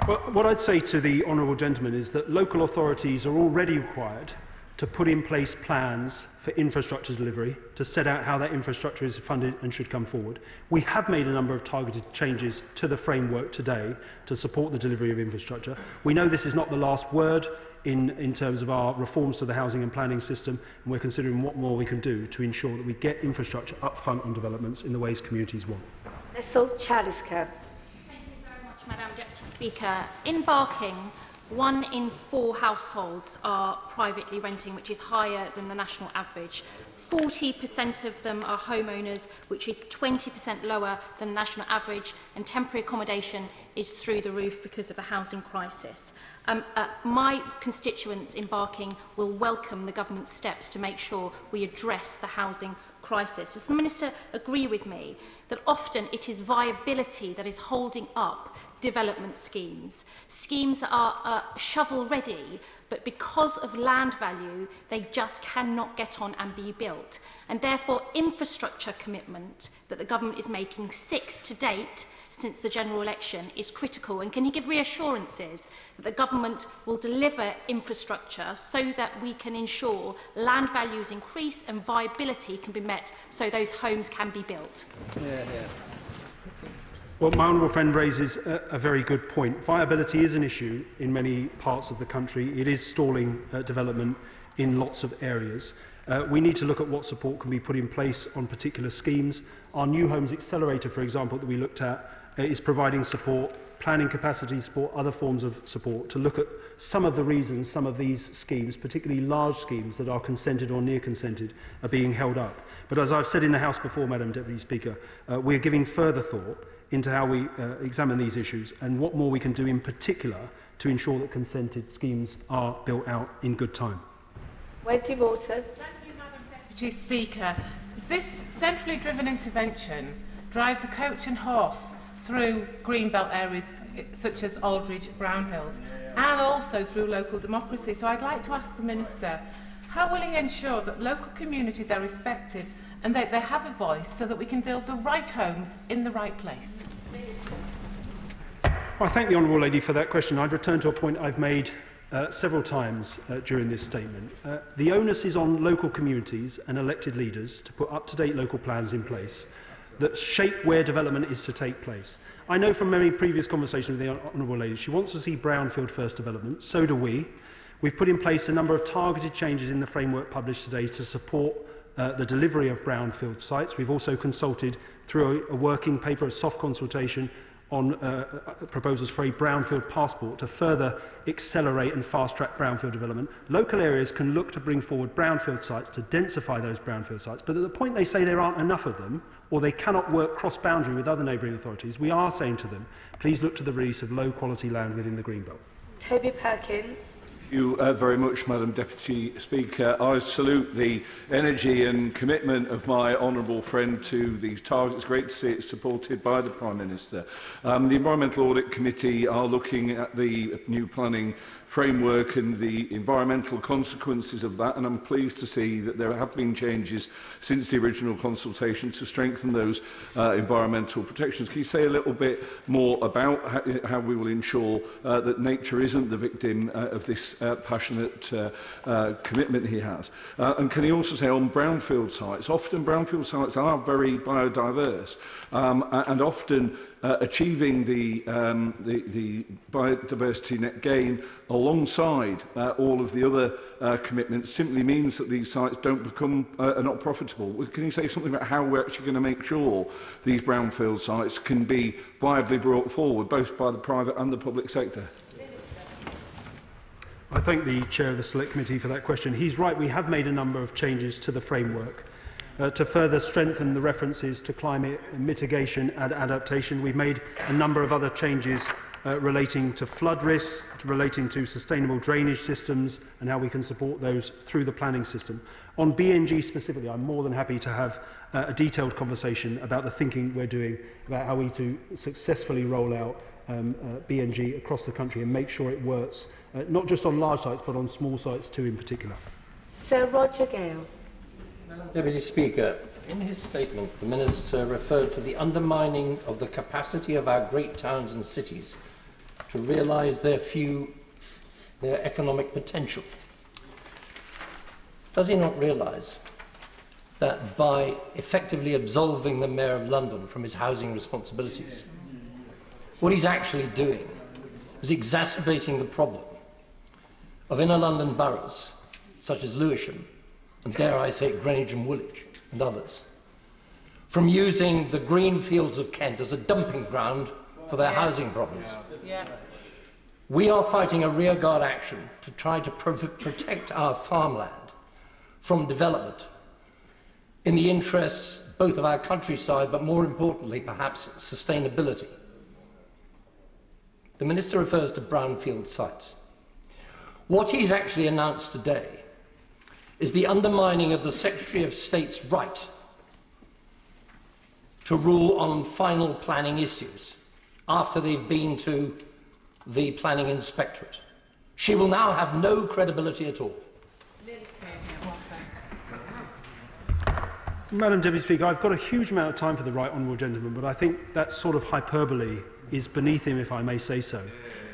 Well, what I'd say to the honourable gentleman is that local authorities are already required to put in place plans for infrastructure delivery, to set out how that infrastructure is funded and should come forward. We have made a number of targeted changes to the framework today to support the delivery of infrastructure. We know this is not the last word in terms of our reforms to the housing and planning system, and we're considering what more we can do to ensure that we get infrastructure up front on developments in the ways communities want.
Nestle Chalisker.
Thank you very much, Madam Deputy Speaker. In Barking, 1 in 4 households are privately renting, which is higher than the national average. 40% of them are homeowners, which is 20% lower than the national average, and temporary accommodation is through the roof because of a housing crisis. My constituents in Barking will welcome the government's steps to make sure we address the housing crisis. Does the Minister agree with me that often it is viability that is holding up development schemes, schemes that are shovel-ready, but because of land value, they just cannot get on and be built. And therefore, infrastructure commitment that the government is making, 6 to date since the general election, is critical. And can he give reassurances that the government will deliver infrastructure so that we can ensure land values increase and viability can be met so those homes can be built?
Well, my honourable friend raises a very good point. Viability is an issue in many parts of the country. It is stalling development in lots of areas. We need to look at what support can be put in place on particular schemes. Our New Homes Accelerator, for example, that we looked at, is providing support, planning capacity support, other forms of support, to look at some of the reasons some of these schemes, particularly large schemes that are consented or near consented, are being held up. But as I've said in the House before, Madam Deputy Speaker, we're giving further thought into how we examine these issues and what more we can do in particular to ensure that consented schemes are built out in good time.
Wendy Morton.
Thank you, Madam Deputy Speaker. This centrally driven intervention drives a coach and horse through greenbelt areas such as Aldridge, Brownhills, and also through local democracy. So I'd like to ask the Minister, how will he ensure that local communities are respected and that they have a voice so that we can build the right homes in the right place?
I thank the Honourable Lady for that question. I'd return to a point I've made several times during this statement. The onus is on local communities and elected leaders to put up-to-date local plans in place that shape where development is to take place. I know from many previous conversations with the Honourable Lady, she wants to see brownfield first development, so do we. We've put in place a number of targeted changes in the framework published today to support the delivery of brownfield sites. We've also consulted through a working paper, a soft consultation, on proposals for a brownfield passport to further accelerate and fast-track brownfield development. Local areas can look to bring forward brownfield sites to densify those brownfield sites, but at the point they say there aren't enough of them, or they cannot work cross-boundary with other neighbouring authorities, we are saying to them, please look to the release of low-quality land within the Greenbelt.
Toby Perkins.
Thank you very much, Madam Deputy Speaker. I salute the energy and commitment of my honourable friend to these targets. It's great to see it supported by the Prime Minister. The Environmental Audit Committee are looking at the new planning framework and the environmental consequences of that, and I'm pleased to see that there have been changes since the original consultation to strengthen those environmental protections. Can you say a little bit more about how we will ensure that nature isn't the victim of this passionate commitment he has? And can you also say on brownfield sites, often brownfield sites are very biodiverse, and often achieving the biodiversity net gain alongside all of the other commitments simply means that these sites don't become not profitable. Can you say something about how we're actually going to make sure these brownfield sites can be viably brought forward, both by the private and the public sector?
I thank the Chair of the Select Committee for that question. He's right, we have made a number of changes to the framework. To further strengthen the references to climate mitigation and adaptation, we've made a number of other changes relating to flood risks, relating to sustainable drainage systems and how we can support those through the planning system. On BNG specifically, I'm more than happy to have a detailed conversation about the thinking we're doing about how we to successfully roll out BNG across the country and make sure it works, not just on large sites but on small sites too in particular.
Sir Roger Gale.
Deputy Speaker, in his statement, the Minister referred to the undermining of the capacity of our great towns and cities to realise their economic potential. Does he not realise that by effectively absolving the Mayor of London from his housing responsibilities, what he's actually doing is exacerbating the problem of inner London boroughs such as Lewisham and, dare I say, Greenwich and Woolwich and others, from using the green fields of Kent as a dumping ground for their housing problems? We are fighting a rearguard action to try to protect our farmland from development in the interests both of our countryside, but more importantly, perhaps, sustainability. The Minister refers to brownfield sites. What he's actually announced today is the undermining of the Secretary of State's right to rule on final planning issues after they've been to the planning inspectorate. She will now have no credibility at all.
Madam Deputy Speaker, I've got a huge amount of time for the right honourable gentleman, but I think that sort of hyperbole is beneath him, if I may say so.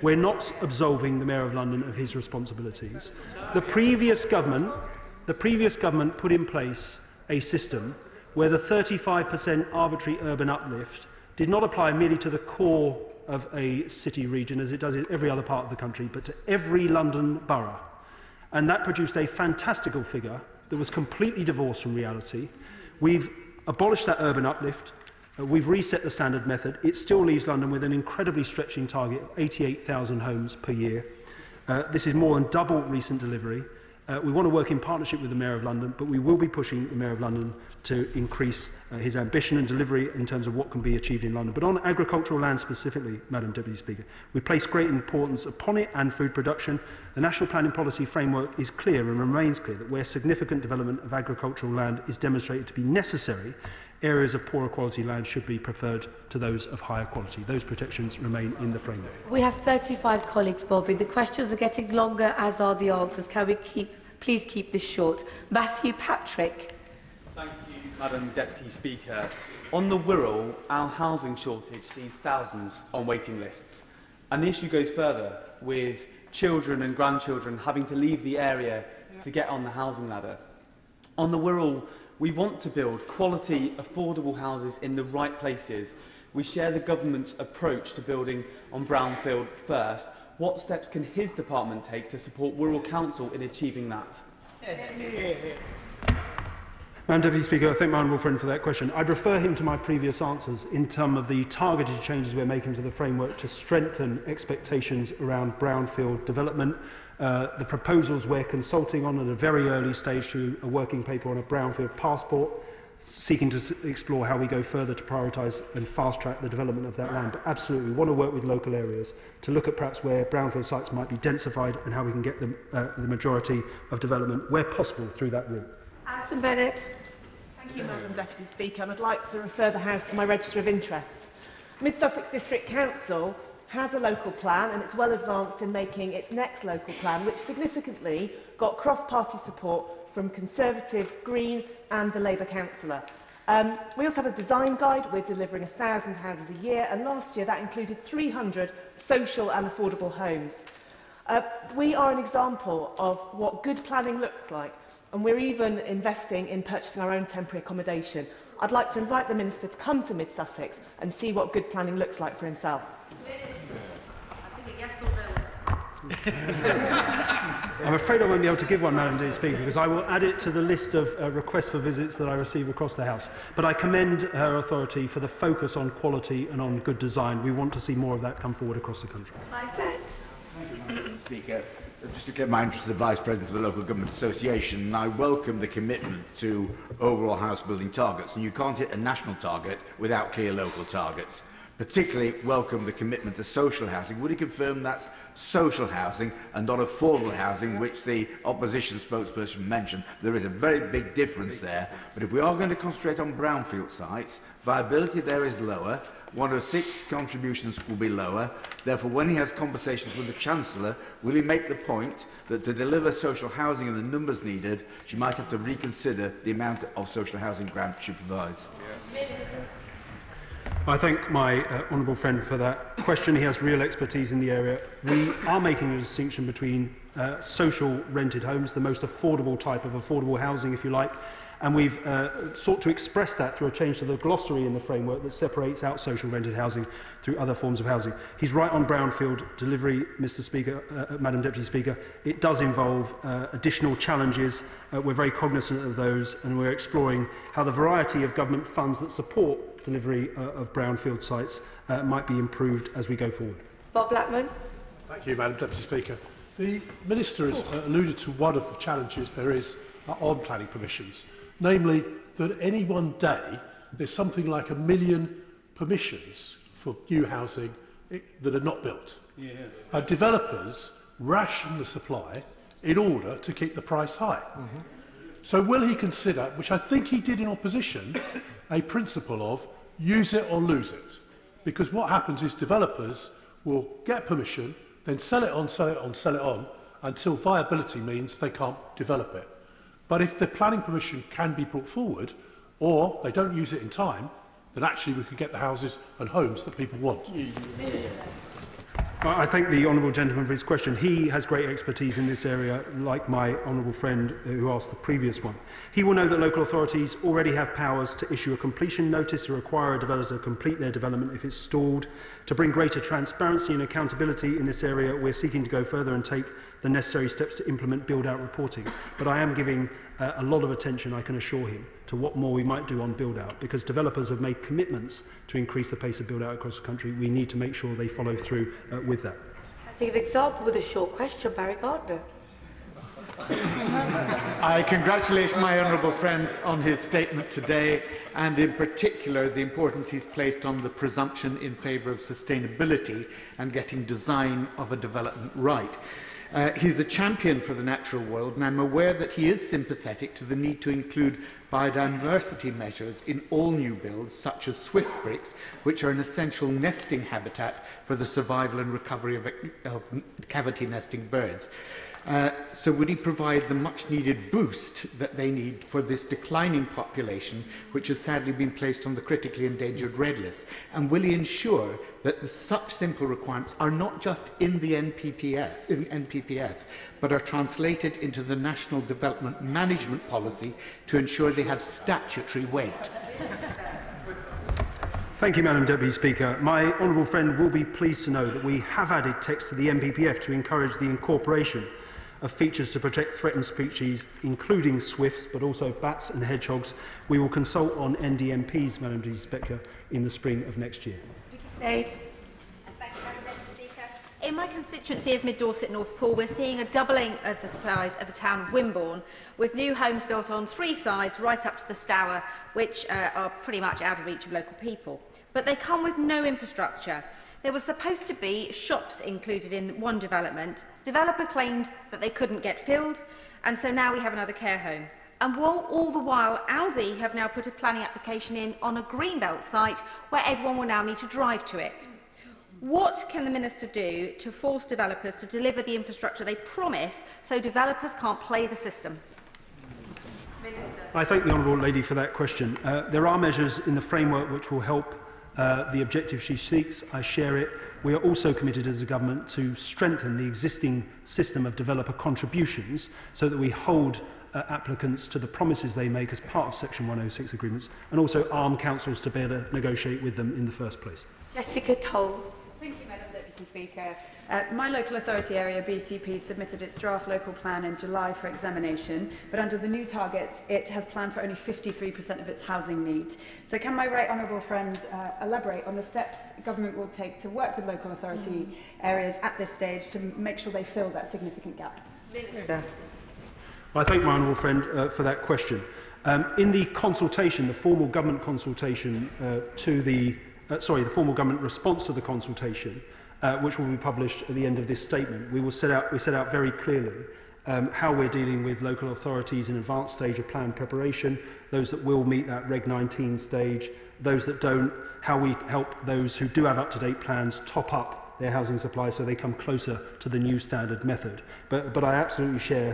We're not absolving the Mayor of London of his responsibilities. The previous government put in place a system where the 35% arbitrary urban uplift did not apply merely to the core of a city region, as it does in every other part of the country, but to every London borough. And that produced a fantastical figure that was completely divorced from reality. We've abolished that urban uplift. We've reset the standard method. It still leaves London with an incredibly stretching target of 88,000 homes per year. This is more than double recent delivery. We want to work in partnership with the Mayor of London, but we will be pushing the Mayor of London to increase his ambition and delivery in terms of what can be achieved in London. But on agricultural land specifically, Madam Deputy Speaker, we place great importance upon it and food production. The National Planning Policy Framework is clear and remains clear that where significant development of agricultural land is demonstrated to be necessary, areas of poorer quality land should be preferred to those of higher quality. Those protections remain in the framework.
We have 35 colleagues, Bobby. The questions are getting longer, as are the answers. Can we please keep this short? Matthew Patrick.
Thank you, Madam Deputy Speaker. On the Wirral, our housing shortage sees thousands on waiting lists. And the issue goes further, with children and grandchildren having to leave the area to get on the housing ladder. On the Wirral, we want to build quality, affordable houses in the right places. We share the government's approach to building on brownfield first. What steps can his department take to support Wirral Council in achieving that?
Madam Deputy Speaker, I thank my honourable friend for that question. I'd refer him to my previous answers in terms of the targeted changes we're making to the framework to strengthen expectations around brownfield development. The proposals we're consulting on at a very early stage through a working paper on a brownfield passport, seeking to explore how we go further to prioritise and fast-track the development of that land. But absolutely, we want to work with local areas to look at perhaps where brownfield sites might be densified and how we can get them, the majority of development, where possible, through that route.
Alison Bennett.
Thank you, Madam Deputy Speaker. And I'd like to refer the House to my register of interests. Mid Sussex District Council has a local plan and it's well advanced in making its next local plan, which significantly got cross-party support from Conservatives, Green and the Labour councillor. We also have a design guide. We're delivering 1,000 houses a year, and last year that included 300 social and affordable homes. We are an example of what good planning looks like, and we're even investing in purchasing our own temporary accommodation. I'd like to invite the Minister to come to Mid Sussex and see what good planning looks like for himself.
I'm afraid I won't be able to give one, Madam Deputy Speaker, because I will add it to the list of requests for visits that I receive across the House. But I commend her authority for the focus on quality and on good design. We want to see more of that come forward across the country.
Clive Betts.
Thank you, Madam Speaker. Just to declare my interest as the Vice President of the Local Government Association, and I welcome the commitment to overall house building targets. And you can't hit a national target without clear local targets. Particularly welcome the commitment to social housing. Would he confirm that's social housing and not affordable housing, which the opposition spokesperson mentioned? There is a very big difference there. But if we are going to concentrate on brownfield sites, viability there is lower. 1 of 6 contributions will be lower. Therefore, when he has conversations with the Chancellor, will he make the point that to deliver social housing and the numbers needed, she might have to reconsider the amount of social housing grant she provides?
I thank my honourable friend for that question. He has real expertise in the area. We are making a distinction between social rented homes, the most affordable type of affordable housing, if you like, and we've sought to express that through a change to the glossary in the framework that separates out social rented housing through other forms of housing. He's right on brownfield delivery, Mr. Speaker, Madam Deputy Speaker. It does involve additional challenges. We're very cognizant of those, and we're exploring how the variety of government funds that support delivery of brownfield sites might be improved as we go forward.
Bob Blackman.
Thank you, Madam Deputy Speaker. The Minister has alluded to one of the challenges there is on planning permissions, namely that any one day there's something like 1 million permissions for new housing that are not built. Developers ration the supply in order to keep the price high. So will he consider, which I think he did in opposition, a principle of use it or lose it? Because what happens is developers will get permission, then sell it on, sell it on, sell it on, until viability means they can't develop it. But if the planning permission can be brought forward, or they don't use it in time, then actually we could get the houses and homes that people want.
I thank the honourable gentleman for his question. He has great expertise in this area, like my honourable friend who asked the previous one. He will know that local authorities already have powers to issue a completion notice to require a developer to complete their development if it's stalled. To bring greater transparency and accountability in this area, we're seeking to go further and take the necessary steps to implement build-out reporting. But I am giving a lot of attention, I can assure him, to what more we might do on build-out, because developers have made commitments to increase the pace of build-out across the country. We need to make sure they follow through with that.
I'll take an example with a short question, Barry Gardner.
I congratulate my honourable friend on his statement today, and in particular the importance he's placed on the presumption in favour of sustainability and getting design of a development right. He's a champion for the natural world, and I'm aware that he is sympathetic to the need to include biodiversity measures in all new builds, such as swift bricks, which are an essential nesting habitat for the survival and recovery of cavity nesting birds. So would he provide the much-needed boost that they need for this declining population, which has sadly been placed on the critically endangered red list? And will he ensure that such simple requirements are not just in the NPPF, but are translated into the National Development Management Policy to ensure they have statutory weight?
Thank you, Madam Deputy Speaker. My honourable friend will be pleased to know that we have added text to the NPPF to encourage the incorporation of features to protect threatened species, including swifts, but also bats and hedgehogs. We will consult on NDMPs, Madam Deputy Speaker, in the spring of next year.
Thank you, Madam Deputy Speaker. In my constituency of Mid-Dorset North Pool, we're seeing a doubling of the size of the town of Wimborne, with new homes built on 3 sides right up to the Stour, which are pretty much out of reach of local people. But they come with no infrastructure. There was supposed to be shops included in one development. Developer claimed that they couldn't get filled, and so now we have another care home. And all the while, Aldi have now put a planning application in on a greenbelt site where everyone will now need to drive to it. What can the Minister do to force developers to deliver the infrastructure they promise so developers can't play the system?
I thank the honourable lady for that question. There are measures in the framework which will help the objective she seeks. I share it. We are also committed as a government to strengthen the existing system of developer contributions so that we hold applicants to the promises they make as part of Section 106 agreements, and also arm councils to be able to negotiate with them in the first place.
Jessica Toll.
Thank you, Madam Deputy Speaker. My local authority area, BCP, submitted its draft local plan in July for examination, but under the new targets, it has planned for only 53% of its housing need. So can my right honourable friend elaborate on the steps government will take to work with local authority areas at this stage to make sure they fill that significant gap?
Minister.
I thank my honourable friend for that question. In the consultation, the formal government consultation the formal government response to the consultation, which will be published at the end of this statement, we set out very clearly how we're dealing with local authorities in advanced stage of plan preparation, those that will meet that Reg 19 stage, those that don't, how we help those who do have up-to-date plans top up their housing supply so they come closer to the new standard method. But I absolutely share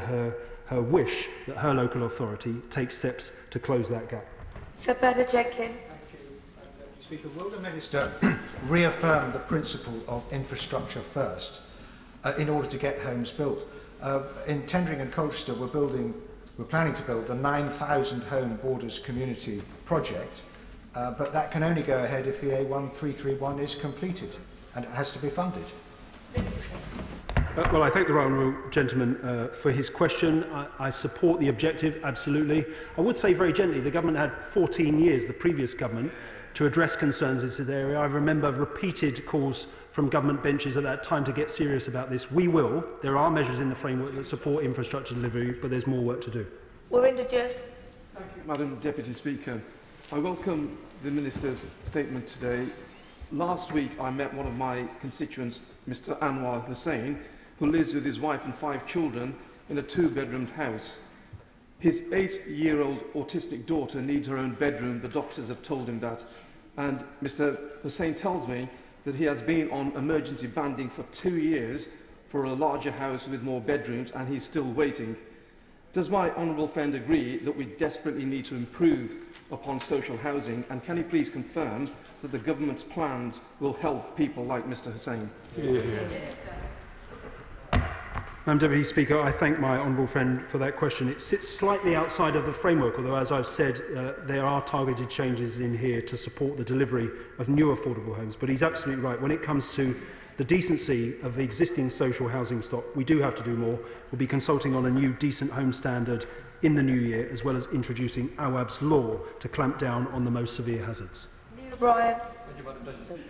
her wish that her local authority takes steps to close that gap.
Sir Bernard Jenkins.
Speaker, will the Minister reaffirm the principle of infrastructure first in order to get homes built? In Tendring and Colchester, we're planning to build the 9,000 home Borders community project, but that can only go ahead if the A1331 is completed, and it has to be funded.
Well, I thank the honourable gentleman for his question. I support the objective, absolutely. I would say very gently, the government had 14 years, the previous government, to address concerns in this area. I remember repeated calls from government benches at that time to get serious about this. We will. There are measures in the framework that support infrastructure delivery, but there's more work to do.
Warinder Jess.
Thank you, Madam Deputy Speaker. I welcome the Minister's statement today. Last week, I met one of my constituents, Mr. Anwar Hussain, who lives with his wife and 5 children in a 2-bedroomed house. His 8-year-old autistic daughter needs her own bedroom. The doctors have told him that. And Mr Hussain tells me that he has been on emergency banding for 2 years for a larger house with more bedrooms, and he's still waiting. Does my honourable friend agree that we desperately need to improve upon social housing, and can he please confirm that the government's plans will help people like Mr Hussain?
Madam Deputy Speaker, I thank my honourable friend for that question. It sits slightly outside of the framework, although, as I've said, there are targeted changes in here to support the delivery of new affordable homes. But he's absolutely right. When it comes to the decency of the existing social housing stock, we do have to do more. We'll be consulting on a new decent home standard in the new year, as well as introducing AWAB's law to clamp down on the most severe hazards.
Neil O'Brien.
Thank you, Madam President.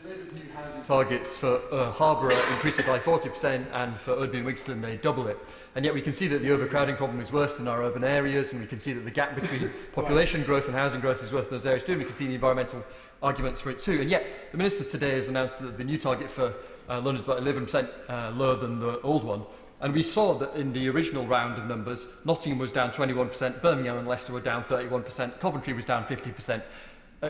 The new housing targets for Harborough increase it by 40% and for Erdby and Wigston they double it. And yet we can see that the overcrowding problem is worse in our urban areas, and we can see that the gap between population growth and housing growth is worse in those areas too. We can see the environmental arguments for it too. And yet the Minister today has announced that the new target for London is about 11% lower than the old one. And we saw that in the original round of numbers, Nottingham was down 21%, Birmingham and Leicester were down 31%, Coventry was down 50%.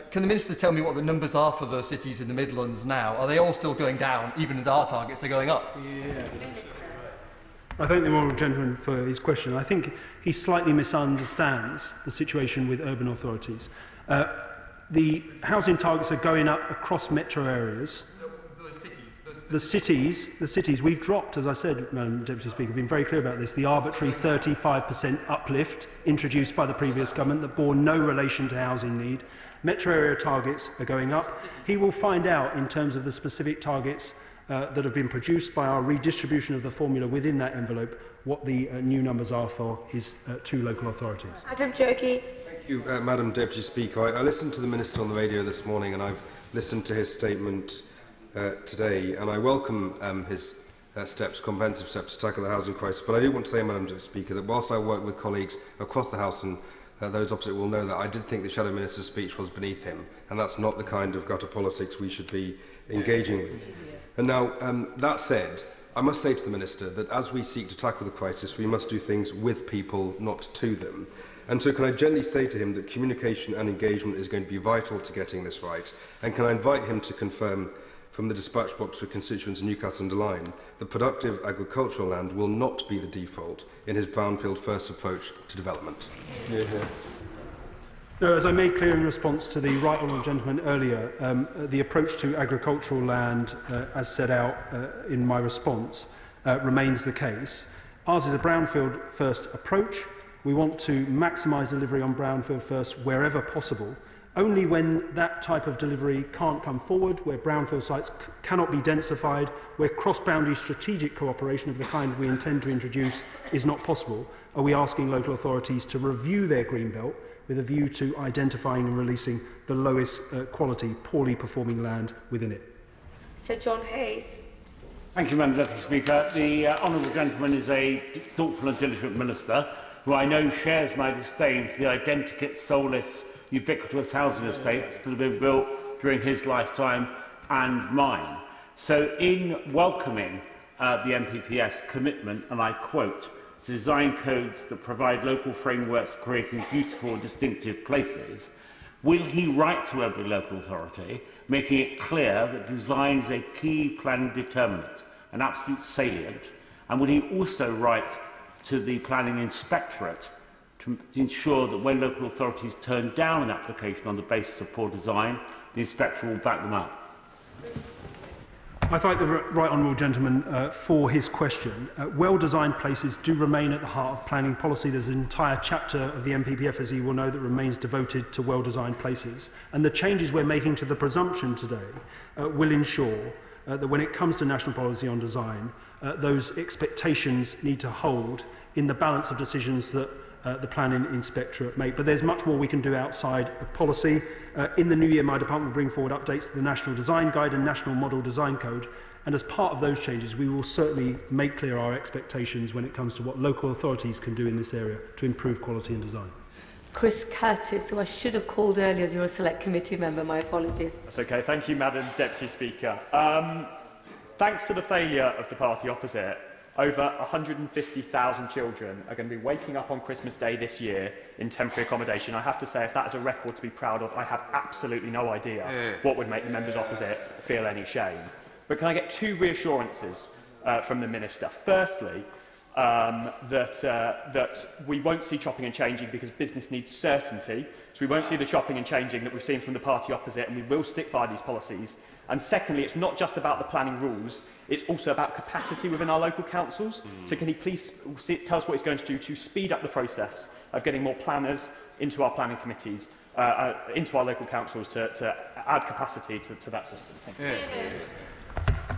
Can the Minister tell me what the numbers are for the cities in the Midlands now? Are they all still going down, even as our targets are going up?
I thank the honourable gentleman for his question. I think he slightly misunderstands the situation with urban authorities. The housing targets are going up across metro areas. The cities, we've dropped, as I said, Madam Deputy Speaker, we've been very clear about this, the arbitrary 35% uplift introduced by the previous government that bore no relation to housing need. Metro area targets are going up. He will find out, in terms of the specific targets that have been produced by our redistribution of the formula within that envelope, what the new numbers are for his 2 local authorities.
Adam Jogi.
Thank you, Madam Deputy Speaker. I listened to the Minister on the radio this morning, and I've listened to his statement today, and I welcome his comprehensive steps to tackle the housing crisis. But I do want to say, Madam Deputy Speaker, that whilst I work with colleagues across the House, and those opposite will know that I did think the Shadow Minister's speech was beneath him, and that's not the kind of gutter politics we should be engaging with. And now, that said, I must say to the Minister that as we seek to tackle the crisis, we must do things with people, not to them. And so can I gently say to him that communication and engagement is going to be vital to getting this right? And can I invite him to confirm from the dispatch box for constituents in Newcastle and Line that productive agricultural land will not be the default in his brownfield first approach to development?
No, as I made clear in response to the right honourable gentleman earlier, the approach to agricultural land, as set out in my response, remains the case. Ours is a brownfield first approach. We want to maximise delivery on brownfield first wherever possible. Only when that type of delivery can't come forward, where brownfield sites cannot be densified, where cross-boundary strategic cooperation of the kind we intend to introduce is not possible, are we asking local authorities to review their greenbelt with a view to identifying and releasing the lowest quality, poorly performing land within it.
Sir John Hayes.
Thank you, Madam Deputy Speaker. The honourable gentleman is a thoughtful and diligent minister who I know shares my disdain for the identikit, soulless, ubiquitous housing estates that have been built during his lifetime and mine. So in welcoming the NPPF's commitment, and I quote, to design codes that provide local frameworks for creating beautiful and distinctive places, will he write to every local authority, making it clear that design is a key planning determinant, an absolute salient, and will he also write to the planning inspectorate to ensure that when local authorities turn down an application on the basis of poor design, the inspector will back them up?
I thank the right honourable gentleman for his question. Well-designed places do remain at the heart of planning policy. There's an entire chapter of the NPPF, as he will know, that remains devoted to well-designed places. And the changes we're making to the presumption today will ensure that when it comes to national policy on design, those expectations need to hold in the balance of decisions that the planning inspectorate make. But there's much more we can do outside of policy. In the new year, my department will bring forward updates to the National Design Guide and National Model Design Code. And as part of those changes, we will certainly make clear our expectations when it comes to what local authorities can do in this area to improve quality and design.
Chris Curtis, who I should have called earlier as you're a select committee member. My apologies.
That's okay. Thank you, Madam Deputy Speaker. Thanks to the failure of the party opposite, Over 150,000 children are going to be waking up on Christmas Day this year in temporary accommodation. I have to say, if that is a record to be proud of, I have absolutely no idea what would make the members opposite feel any shame. But can I get two reassurances from the Minister? Firstly, that we won't see chopping and changing because business needs certainty. So we won't see the chopping and changing that we've seen from the party opposite, and we will stick by these policies. And secondly, it's not just about the planning rules, it's also about capacity within our local councils. So can he please tell us what he's going to do to speed up the process of getting more planners into our planning committees, into our local councils to add capacity to that system? Thank you.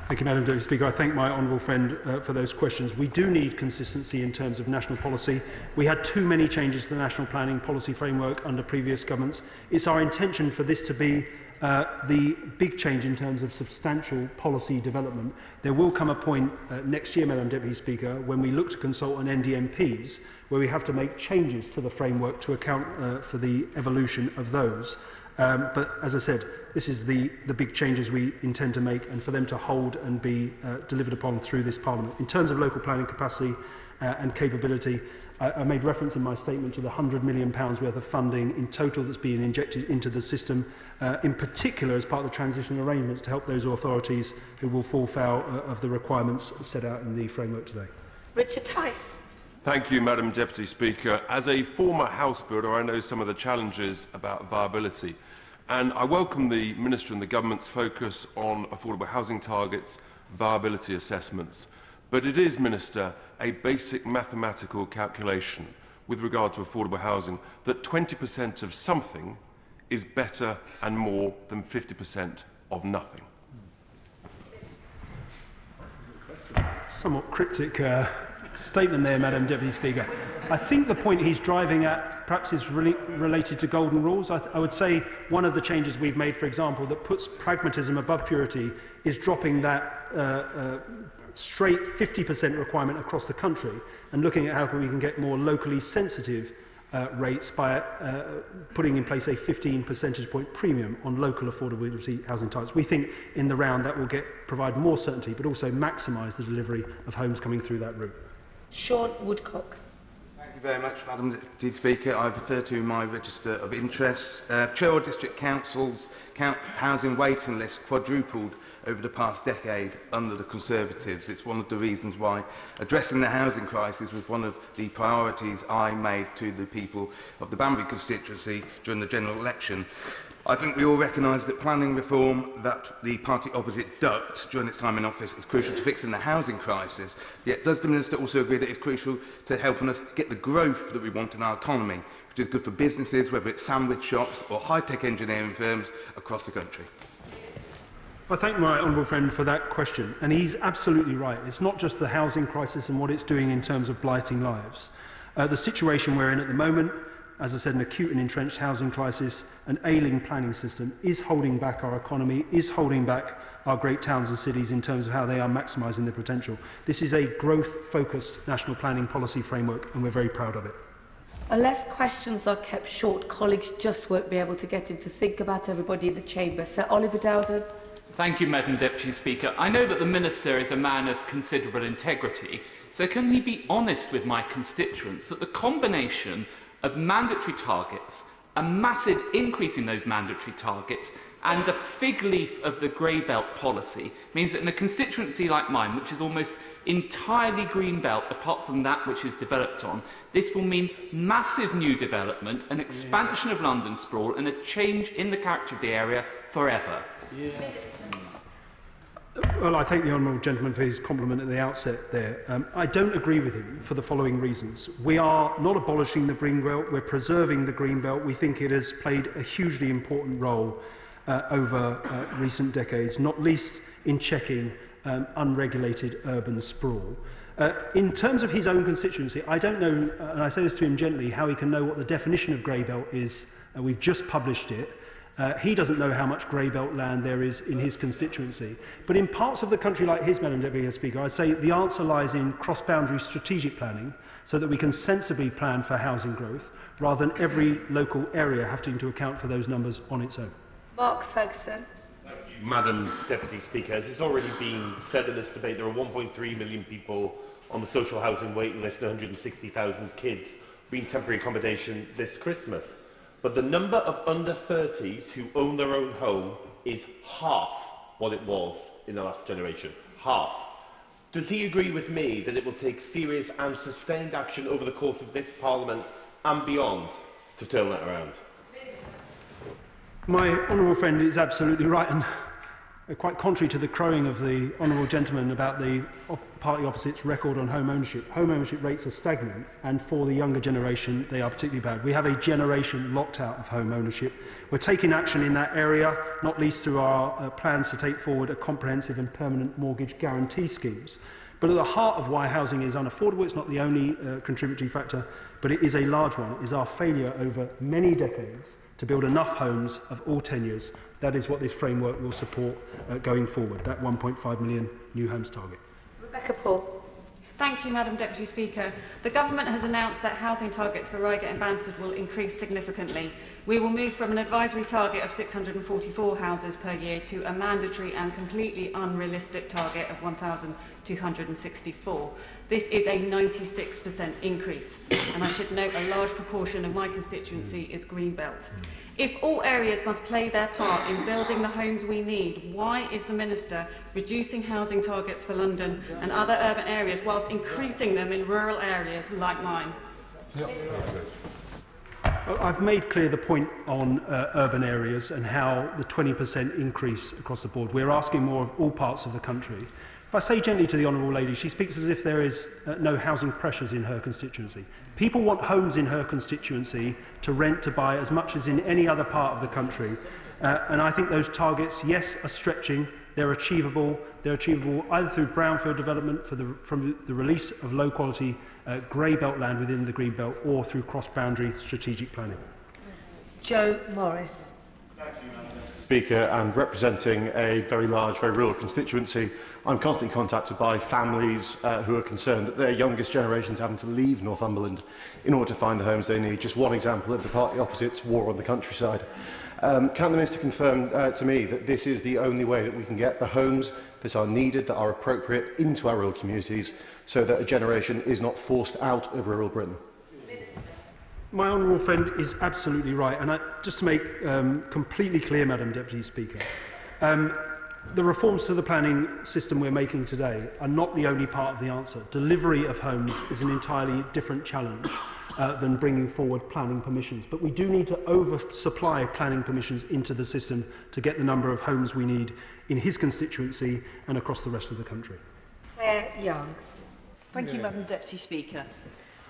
Thank you, Madam Deputy Speaker. I thank my honourable friend for those questions. We do need consistency in terms of national policy. We had too many changes to the national planning policy framework under previous governments. It's our intention for this to be the big change in terms of substantial policy development. There will come a point next year, Madam Deputy Speaker, when we look to consult on NDMPs, where we have to make changes to the framework to account for the evolution of those. But as I said, this is the big changes we intend to make, and for them to hold and be delivered upon through this Parliament. In terms of local planning capacity and capability, I made reference in my statement to the £100 million worth of funding in total that's being injected into the system, in particular as part of the transitional arrangements to help those authorities who will fall foul of the requirements set out in the framework today.
Richard Tice.
Thank you, Madam Deputy Speaker. As a former house builder, I know some of the challenges about viability. And I welcome the Minister and the Government's focus on affordable housing targets, viability assessments. But it is, Minister, a basic mathematical calculation with regard to affordable housing that 20% of something is better and more than 50% of nothing.
Somewhat cryptic statement there, Madam Deputy Speaker. I think the point he's driving at perhaps is related to golden rules. I would say one of the changes we've made, for example, that puts pragmatism above purity is dropping that straight 50% requirement across the country and looking at how we can get more locally sensitive rates by putting in place a 15 percentage point premium on local affordability housing types. We think in the round that will provide more certainty but also maximise the delivery of homes coming through that route.
Sean Woodcock.
Thank you very much, Madam Deputy Speaker. I refer to my register of interests. Chilwell District Council's housing waiting list quadrupled over the past decade under the Conservatives. It's one of the reasons why addressing the housing crisis was one of the priorities I made to the people of the Banbury constituency during the general election. I think we all recognise that planning reform that the party opposite ducked during its time in office is crucial to fixing the housing crisis. Yet does the Minister also agree that it's crucial to helping us get the growth that we want in our economy, which is good for businesses, whether it's sandwich shops or high-tech engineering firms across the country?
I thank my honourable friend for that question, and he's absolutely right. It's not just the housing crisis and what it's doing in terms of blighting lives. The situation we're in at the moment, as I said, an acute and entrenched housing crisis, an ailing planning system, is holding back our economy, is holding back our great towns and cities in terms of how they are maximising their potential. This is a growth-focused national planning policy framework, and we're very proud of it.
Unless questions are kept short, colleagues just won't be able to get in to think about everybody in the chamber. Sir Oliver Dowden.
Thank you, Madam Deputy Speaker. I know that the Minister is a man of considerable integrity, so can he be honest with my constituents that the combination of mandatory targets, a massive increase in those mandatory targets, and the fig leaf of the grey belt policy means that in a constituency like mine, which is almost entirely green belt apart from that which is developed on, this will mean massive new development, an expansion of London sprawl, and a change in the character of the area forever.
Well, I thank the honourable gentleman for his compliment at the outset there. I don't agree with him for the following reasons. We are not abolishing the green belt, we're preserving the green belt. We think it has played a hugely important role over recent decades, not least in checking unregulated urban sprawl. In terms of his own constituency, I don't know, and I say this to him gently, how he can know what the definition of grey belt is. We've just published it. He doesn't know how much grey belt land there is in his constituency. But in parts of the country like his, Madam Deputy Speaker, I'd say the answer lies in cross-boundary strategic planning so that we can sensibly plan for housing growth rather than every local area having to account for those numbers on its own.
Mark Ferguson.
Madam Deputy Speaker, as it's already been said in this debate, there are 1.3 million people
on the social housing waiting list, 160,000 kids being temporary accommodation this Christmas. But the number of under 30s who own their own home is half what it was in the last generation. Half. Does he agree with me that it will take serious and sustained action over the course of this Parliament and beyond to turn that around?
My honourable friend is absolutely right, and quite contrary to the crowing of the honourable gentleman about the party opposite's record on home ownership rates are stagnant, and for the younger generation they are particularly bad. We have a generation locked out of home ownership. We're taking action in that area, not least through our plans to take forward a comprehensive and permanent mortgage guarantee schemes. But at the heart of why housing is unaffordable, it's not the only contributory factor, but it is a large one, is our failure over many decades to build enough homes of all tenures. That is what this framework will support going forward, that 1.5 million new homes target.
Rebecca Paul.
Thank you, Madam Deputy Speaker. The Government has announced that housing targets for Reigate and Banstead will increase significantly. We will move from an advisory target of 644 houses per year to a mandatory and completely unrealistic target of 1,264. This is a 96% increase, and I should note a large proportion of my constituency is Greenbelt. If all areas must play their part in building the homes we need, why is the Minister reducing housing targets for London and other urban areas whilst increasing them in rural areas like mine?
I've made clear the point on urban areas and how the 20% increase across the board. We're asking more of all parts of the country. If I say gently to the honourable lady, she speaks as if there is no housing pressures in her constituency. People want homes in her constituency to rent, to buy, as much as in any other part of the country. And I think those targets, yes, are stretching. They're achievable. They're achievable either through brownfield development from the release of low-quality grey belt land within the green belt, or through cross-boundary strategic planning.
Joe Morris.
Speaker, and representing a very large, very rural constituency, I'm constantly contacted by families who are concerned that their youngest generations having to leave Northumberland in order to find the homes they need. Just one example of the party opposite's war on the countryside. Can the Minister confirm to me that this is the only way that we can get the homes that are needed, that are appropriate, into our rural communities, so that a generation is not forced out of rural Britain?
My honourable friend is absolutely right, and just to make completely clear, Madam Deputy Speaker, the reforms to the planning system we're making today are not the only part of the answer. Delivery of homes is an entirely different challenge than bringing forward planning permissions. But we do need to oversupply planning permissions into the system to get the number of homes we need in his constituency and across the rest of the country.
Claire Young.
Thank you, Madam Deputy Speaker.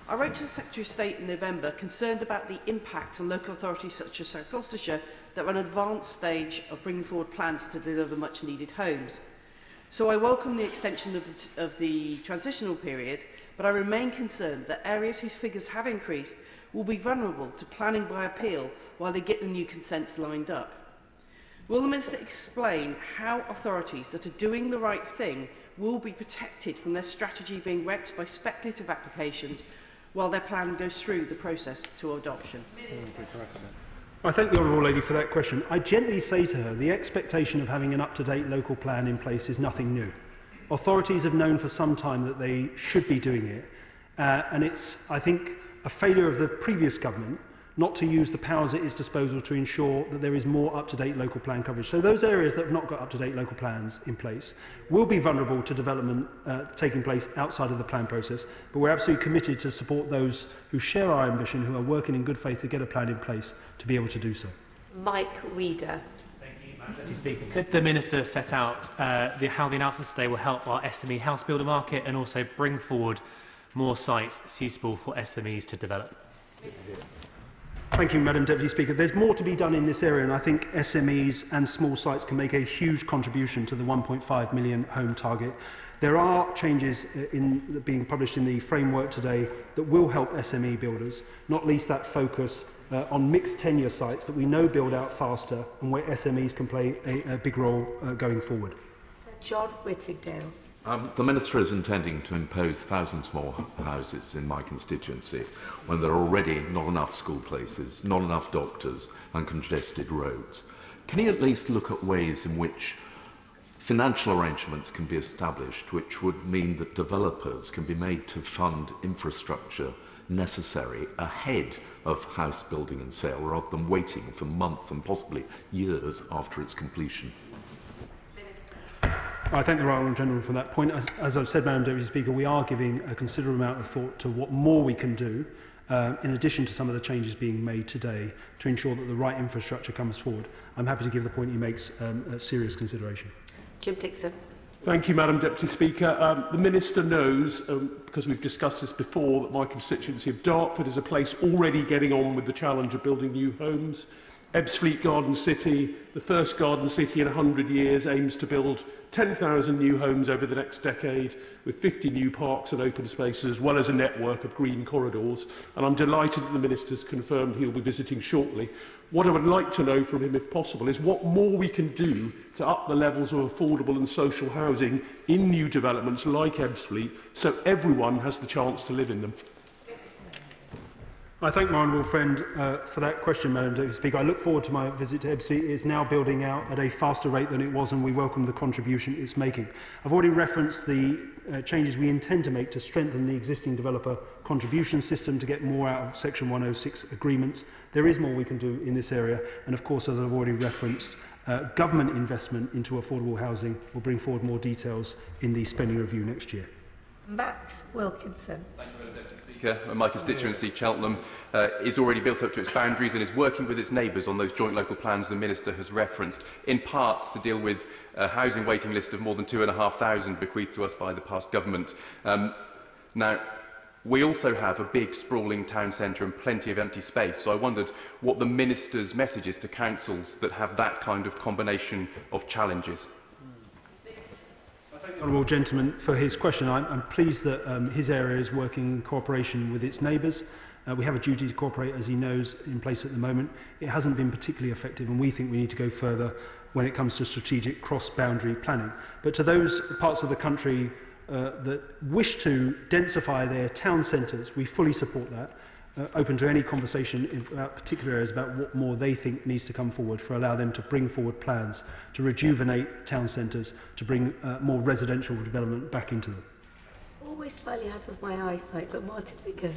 I wrote to the Secretary of State in November concerned about the impact on local authorities such as South Gloucestershire that are at an advanced stage of bringing forward plans to deliver much needed homes. So I welcome the extension of the transitional period, but I remain concerned that areas whose figures have increased will be vulnerable to planning by appeal while they get the new consents lined up. Will the Minister explain how authorities that are doing the right thing will be protected from their strategy being wrecked by speculative applications while their plan goes through the process to adoption?
I thank the honourable lady for that question. I gently say to her the expectation of having an up-to-date local plan in place is nothing new. Authorities have known for some time that they should be doing it, and it's, I think, a failure of the previous government not to use the powers at its disposal to ensure that there is more up-to-date local plan coverage. So those areas that have not got up-to-date local plans in place will be vulnerable to development taking place outside of the plan process, but we're absolutely committed to support those who share our ambition, who are working in good faith to get a plan in place, to be able to do so.
Mike Reader.
Deputy Speaker, could the Minister set out how the announcements today will help our SME house builder market and also bring forward more sites suitable for SMEs to develop?
Thank you, Madam Deputy Speaker. There's more to be done in this area, and I think SMEs and small sites can make a huge contribution to the 1.5 million home target. There are changes being published in the framework today that will help SME builders, not least that focus on mixed tenure sites that we know build out faster and where SMEs can play a big role going forward.
Sir John Whittingdale.
The Minister is intending to impose thousands more houses in my constituency when there are already not enough school places, not enough doctors and congested roads. Can he at least look at ways in which financial arrangements can be established which would mean that developers can be made to fund infrastructure necessary ahead of house building and sale, rather than waiting for months and possibly years after its completion?
I thank the Right Honourable Gentleman for that point. As I've said, Madam Deputy Speaker, we are giving a considerable amount of thought to what more we can do, in addition to some of the changes being made today, to ensure that the right infrastructure comes forward. I'm happy to give the point he makes a serious consideration.
Jim Dixon.
Thank you, Madam Deputy Speaker. The Minister knows, because we've discussed this before, that my constituency of Dartford is a place already getting on with the challenge of building new homes. Ebbsfleet Garden City, the first garden city in 100 years, aims to build 10,000 new homes over the next decade, with 50 new parks and open spaces, as well as a network of green corridors. And I'm delighted that the Minister's confirmed he'll be visiting shortly. What I would like to know from him, if possible, is what more we can do to up the levels of affordable and social housing in new developments like Ebbsfleet, so everyone has the chance to live in them.
I thank my honourable friend for that question, Madam Deputy Speaker. I look forward to my visit to Ebbsfleet. It is now building out at a faster rate than it was, and we welcome the contribution it's making. I've already referenced the changes we intend to make to strengthen the existing developer contribution system to get more out of Section 106 agreements. There is more we can do in this area, and of course, as I've already referenced, government investment into affordable housing will bring forward more details in the spending review next year.
Max Wilkinson.
Thank you, Madam Deputy Speaker. My constituency, Cheltenham, is already built up to its boundaries and is working with its neighbours on those joint local plans the Minister has referenced, in part to deal with a housing waiting list of more than 2,500 bequeathed to us by the past government. Now, we also have a big, sprawling town centre and plenty of empty space, so I wondered what the Minister's message is to councils that have that kind of combination of challenges.
Thank the honourable gentleman for his question. I'm pleased that his area is working in cooperation with its neighbours. We have a duty to cooperate, as he knows, in place at the moment. It hasn't been particularly effective, and we think we need to go further when it comes to strategic cross-boundary planning. But to those parts of the country that wish to densify their town centres, we fully support that. Open to any conversation about particular areas about what more they think needs to come forward for allow them to bring forward plans to rejuvenate town centres, to bring more residential development back into them.
Always slightly out of my eyesight, but Martin Vickers.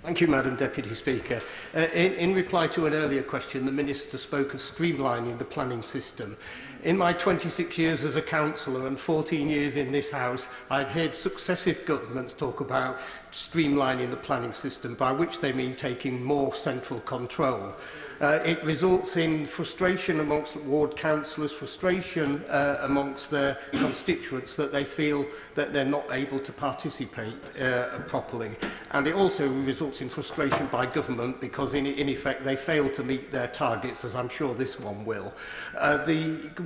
Thank you, Madam Deputy Speaker. In reply to an earlier question, the Minister spoke of streamlining the planning system. In my 26 years as a councillor and 14 years in this House, I've heard successive governments talk about streamlining the planning system, by which they mean taking more central control. It results in frustration amongst ward councillors, frustration amongst their constituents that they feel that they're not able to participate properly. And it also results in frustration by government because in effect they fail to meet their targets, as I'm sure this one will.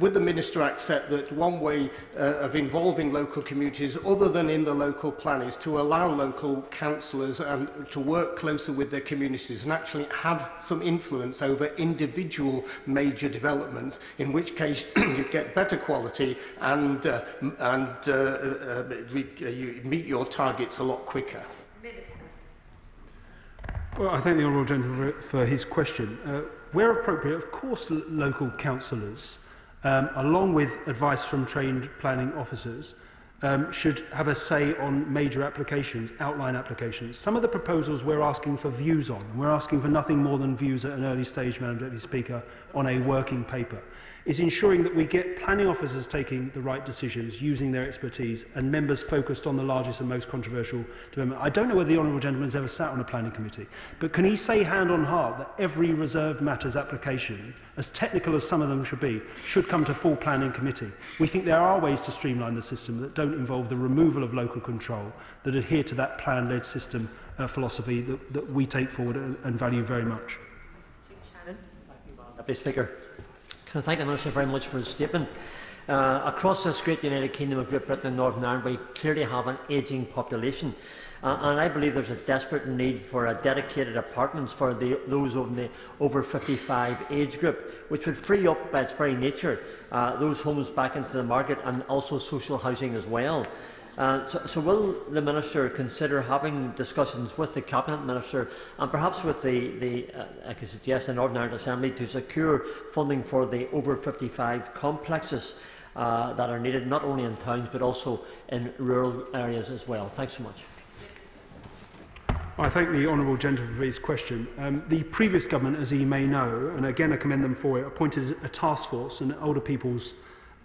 Would the Minister accept that one way of involving local communities other than in the local plan is to allow local councillors to work closer with their communities and actually have some influence over individual major developments, in which case you get better quality and you meet your targets a lot quicker?
Well, I thank the honourable gentleman for his question. Where appropriate, of course, local councillors, along with advice from trained planning officers, should have a say on major applications, outline applications. Some of the proposals we're asking for views on, and we're asking for nothing more than views at an early stage, Madam Deputy Speaker, on a working paper, is ensuring that we get planning officers taking the right decisions, using their expertise, and members focused on the largest and most controversial development. I don't know whether the honourable gentleman has ever sat on a planning committee, but can he say hand on heart that every reserved matters application, as technical as some of them should be, should come to full planning committee? We think there are ways to streamline the system that don't involve the removal of local control, that adhere to that plan-led system philosophy that we take forward and value very much.
Deputy Speaker, can I thank the Minister very much for his statement. Across this great United Kingdom of Great Britain and Northern Ireland, we clearly have an ageing population. And I believe there's a desperate need for a dedicated apartments for those in the over 55 age group, which would free up by its very nature those homes back into the market, and also social housing as well. So will the Minister consider having discussions with the Cabinet Minister and perhaps with I could suggest the Northern Ireland Assembly to secure funding for the over 55 complexes? that are needed, not only in towns but also in rural areas as well. Thanks so much.
I thank the honourable gentleman for his question. The previous government, as he may know, and again I commend them for it, appointed a task force, an older people's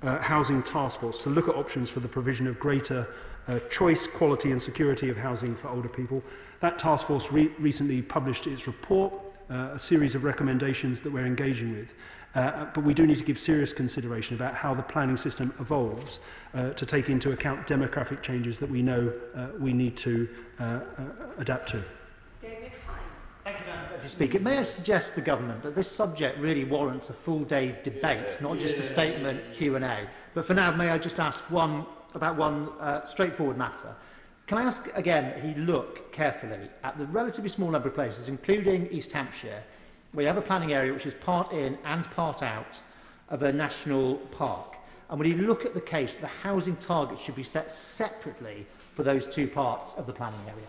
housing task force, to look at options for the provision of greater choice, quality and security of housing for older people. That task force recently published its report, a series of recommendations that we're engaging with. But we do need to give serious consideration about how the planning system evolves to take into account demographic changes that we know we need to adapt to.
Thank you, Madam Deputy Speaker. May I suggest to the Government that this subject really warrants a full-day debate, not just a statement Q&A. But for now, may I just ask one straightforward matter? Can I ask again that he look carefully at the relatively small number of places, including East Hampshire, where you have a planning area which is part in and part out of a national park? And when you look at the case, the housing targets should be set separately for those two parts of the planning area.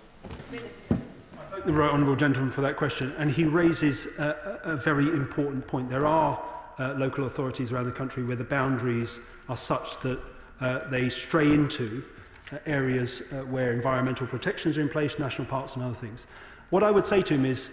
I thank the right honourable gentleman for that question, and he raises a very important point. There are local authorities around the country where the boundaries are such that they stray into areas where environmental protections are in place, national parks and other things. What I would say to him is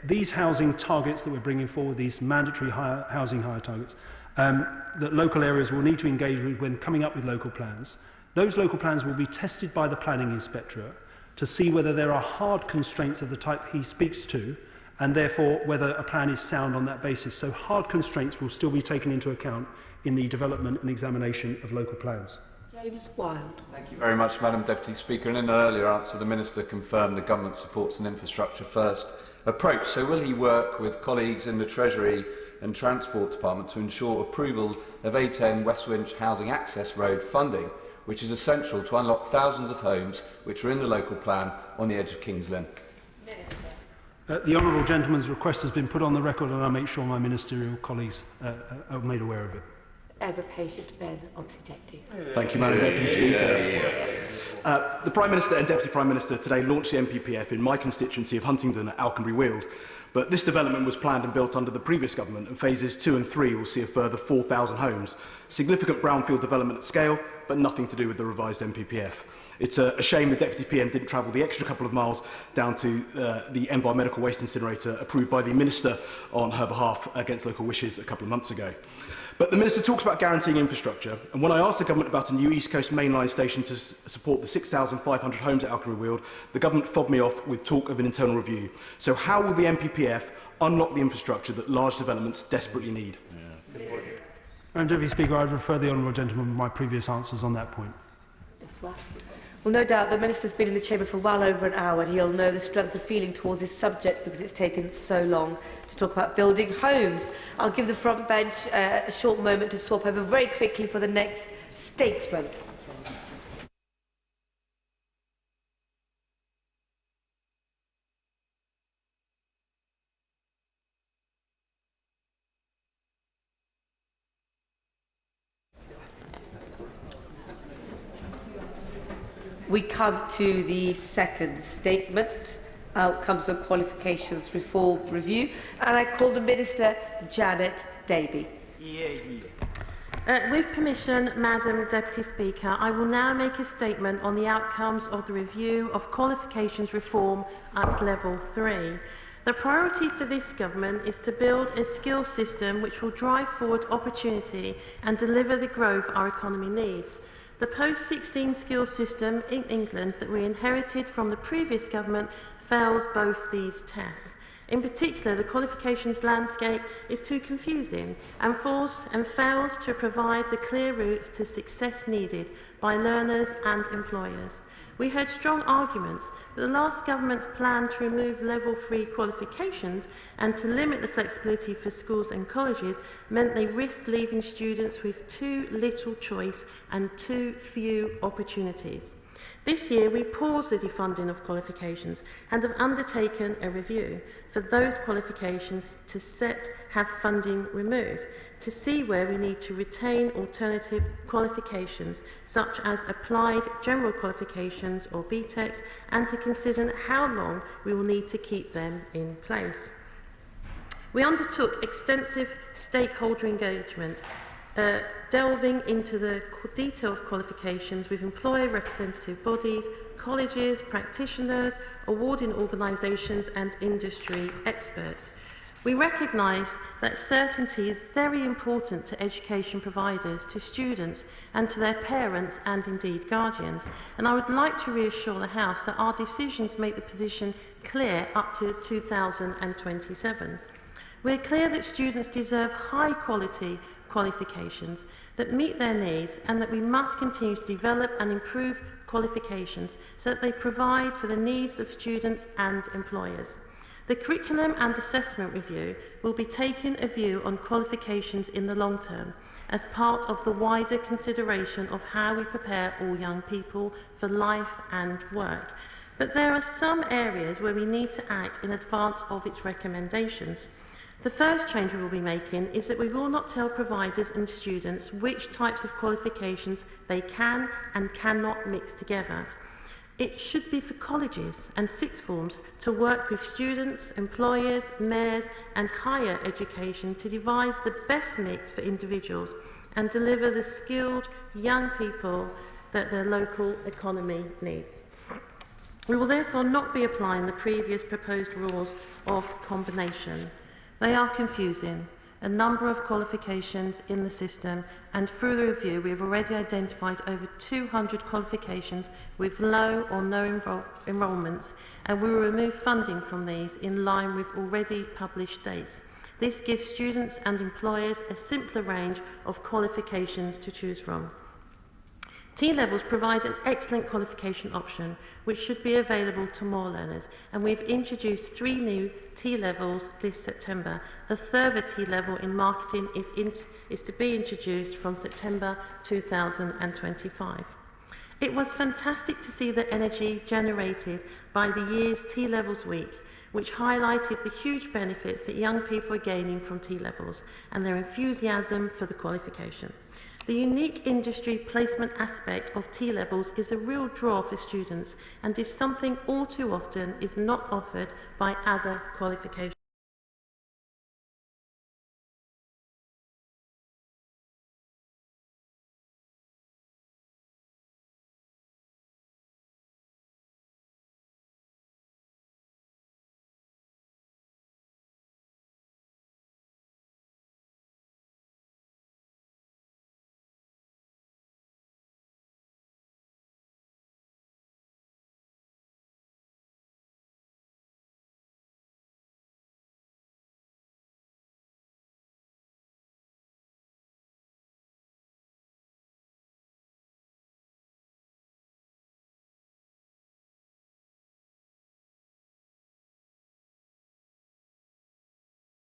these housing targets that we're bringing forward, these mandatory housing hire targets, that local areas will need to engage with when coming up with local plans. Those local plans will be tested by the planning inspectorate to see whether there are hard constraints of the type he speaks to, and therefore whether a plan is sound on that basis. So hard constraints will still be taken into account in the development and examination of local plans.
James Wilde.
Thank you very much, Madam Deputy Speaker. And in an earlier answer, the Minister confirmed the Government supports an infrastructure first approach. So will he work with colleagues in the Treasury and Transport Department to ensure approval of A10 West Winch Housing Access Road funding, which is essential to unlock thousands of homes which are in the local plan on the edge of King's Lynn?
The honourable gentleman's request has been put on the record, and I'll make sure my ministerial colleagues are made aware of it.
Ever patient Ben Oxyjective.
Thank you, Madam Deputy Speaker. The Prime Minister and Deputy Prime Minister today launched the NPPF in my constituency of Huntingdon at Alconbury Weald. But this development was planned and built under the previous government, and phases 2 and 3 will see a further 4,000 homes. Significant brownfield development at scale, but nothing to do with the revised NPPF. It's a shame the Deputy PM didn't travel the extra couple of miles down to the Envar Medical Waste Incinerator approved by the Minister on her behalf against local wishes a couple of months ago. But the Minister talks about guaranteeing infrastructure, and when I asked the Government about a new East Coast mainline station to support the 6,500 homes at Alconbury Weald, the Government fobbed me off with talk of an internal review. So how will the NPPF unlock the infrastructure that large developments desperately need?
Madam Deputy Speaker, I would refer the honourable gentleman to my previous answers on that point.
Well, no doubt the Minister's been in the Chamber for well over an hour, and he'll know the strength of feeling towards this subject because it's taken so long to talk about building homes. I'll give the front bench a short moment to swap over very quickly for the next statement. We come to the second statement, Outcomes and Qualifications Reform Review, and I call the Minister Janet Davey.
With permission, Madam Deputy Speaker, I will now make a statement on the outcomes of the review of qualifications reform at level 3. The priority for this government is to build a skills system which will drive forward opportunity and deliver the growth our economy needs. The post-16 skills system in England that we inherited from the previous government fails both these tests. In particular, the qualifications landscape is too confusing and fails to provide the clear routes to success needed by learners and employers. We heard strong arguments that the last government's plan to remove level 3 qualifications and to limit the flexibility for schools and colleges meant they risked leaving students with too little choice and too few opportunities. This year, we paused the defunding of qualifications and have undertaken a review for those qualifications to have funding removed, to see where we need to retain alternative qualifications, such as applied general qualifications or BTECs, and to consider how long we will need to keep them in place. We undertook extensive stakeholder engagement delving into the detail of qualifications with employer representative bodies, colleges, practitioners, awarding organisations and industry experts. We recognise that certainty is very important to education providers, to students and to their parents and indeed guardians. And I would like to reassure the House that our decisions make the position clear up to 2027. We're clear that students deserve high quality qualifications that meet their needs and that we must continue to develop and improve qualifications so that they provide for the needs of students and employers. The curriculum and assessment review will be taking a view on qualifications in the long term as part of the wider consideration of how we prepare all young people for life and work. But there are some areas where we need to act in advance of its recommendations. The first change we will be making is that we will not tell providers and students which types of qualifications they can and cannot mix together. It should be for colleges and sixth forms to work with students, employers, mayors and higher education to devise the best mix for individuals and deliver the skilled young people that their local economy needs. We will therefore not be applying the previous proposed rules of combination. They are confusing, a number of qualifications in the system, and through the review we have already identified over 200 qualifications with low or no enrolments, and we will remove funding from these in line with already published dates. This gives students and employers a simpler range of qualifications to choose from. T-levels provide an excellent qualification option which should be available to more learners, and we've introduced 3 new T-levels this September. A further T-level in marketing is to be introduced from September 2025. It was fantastic to see the energy generated by the year's T-levels week, which highlighted the huge benefits that young people are gaining from T-levels and their enthusiasm for the qualification. The unique industry placement aspect of T-levels is a real draw for students and is something all too often is not offered by other qualifications.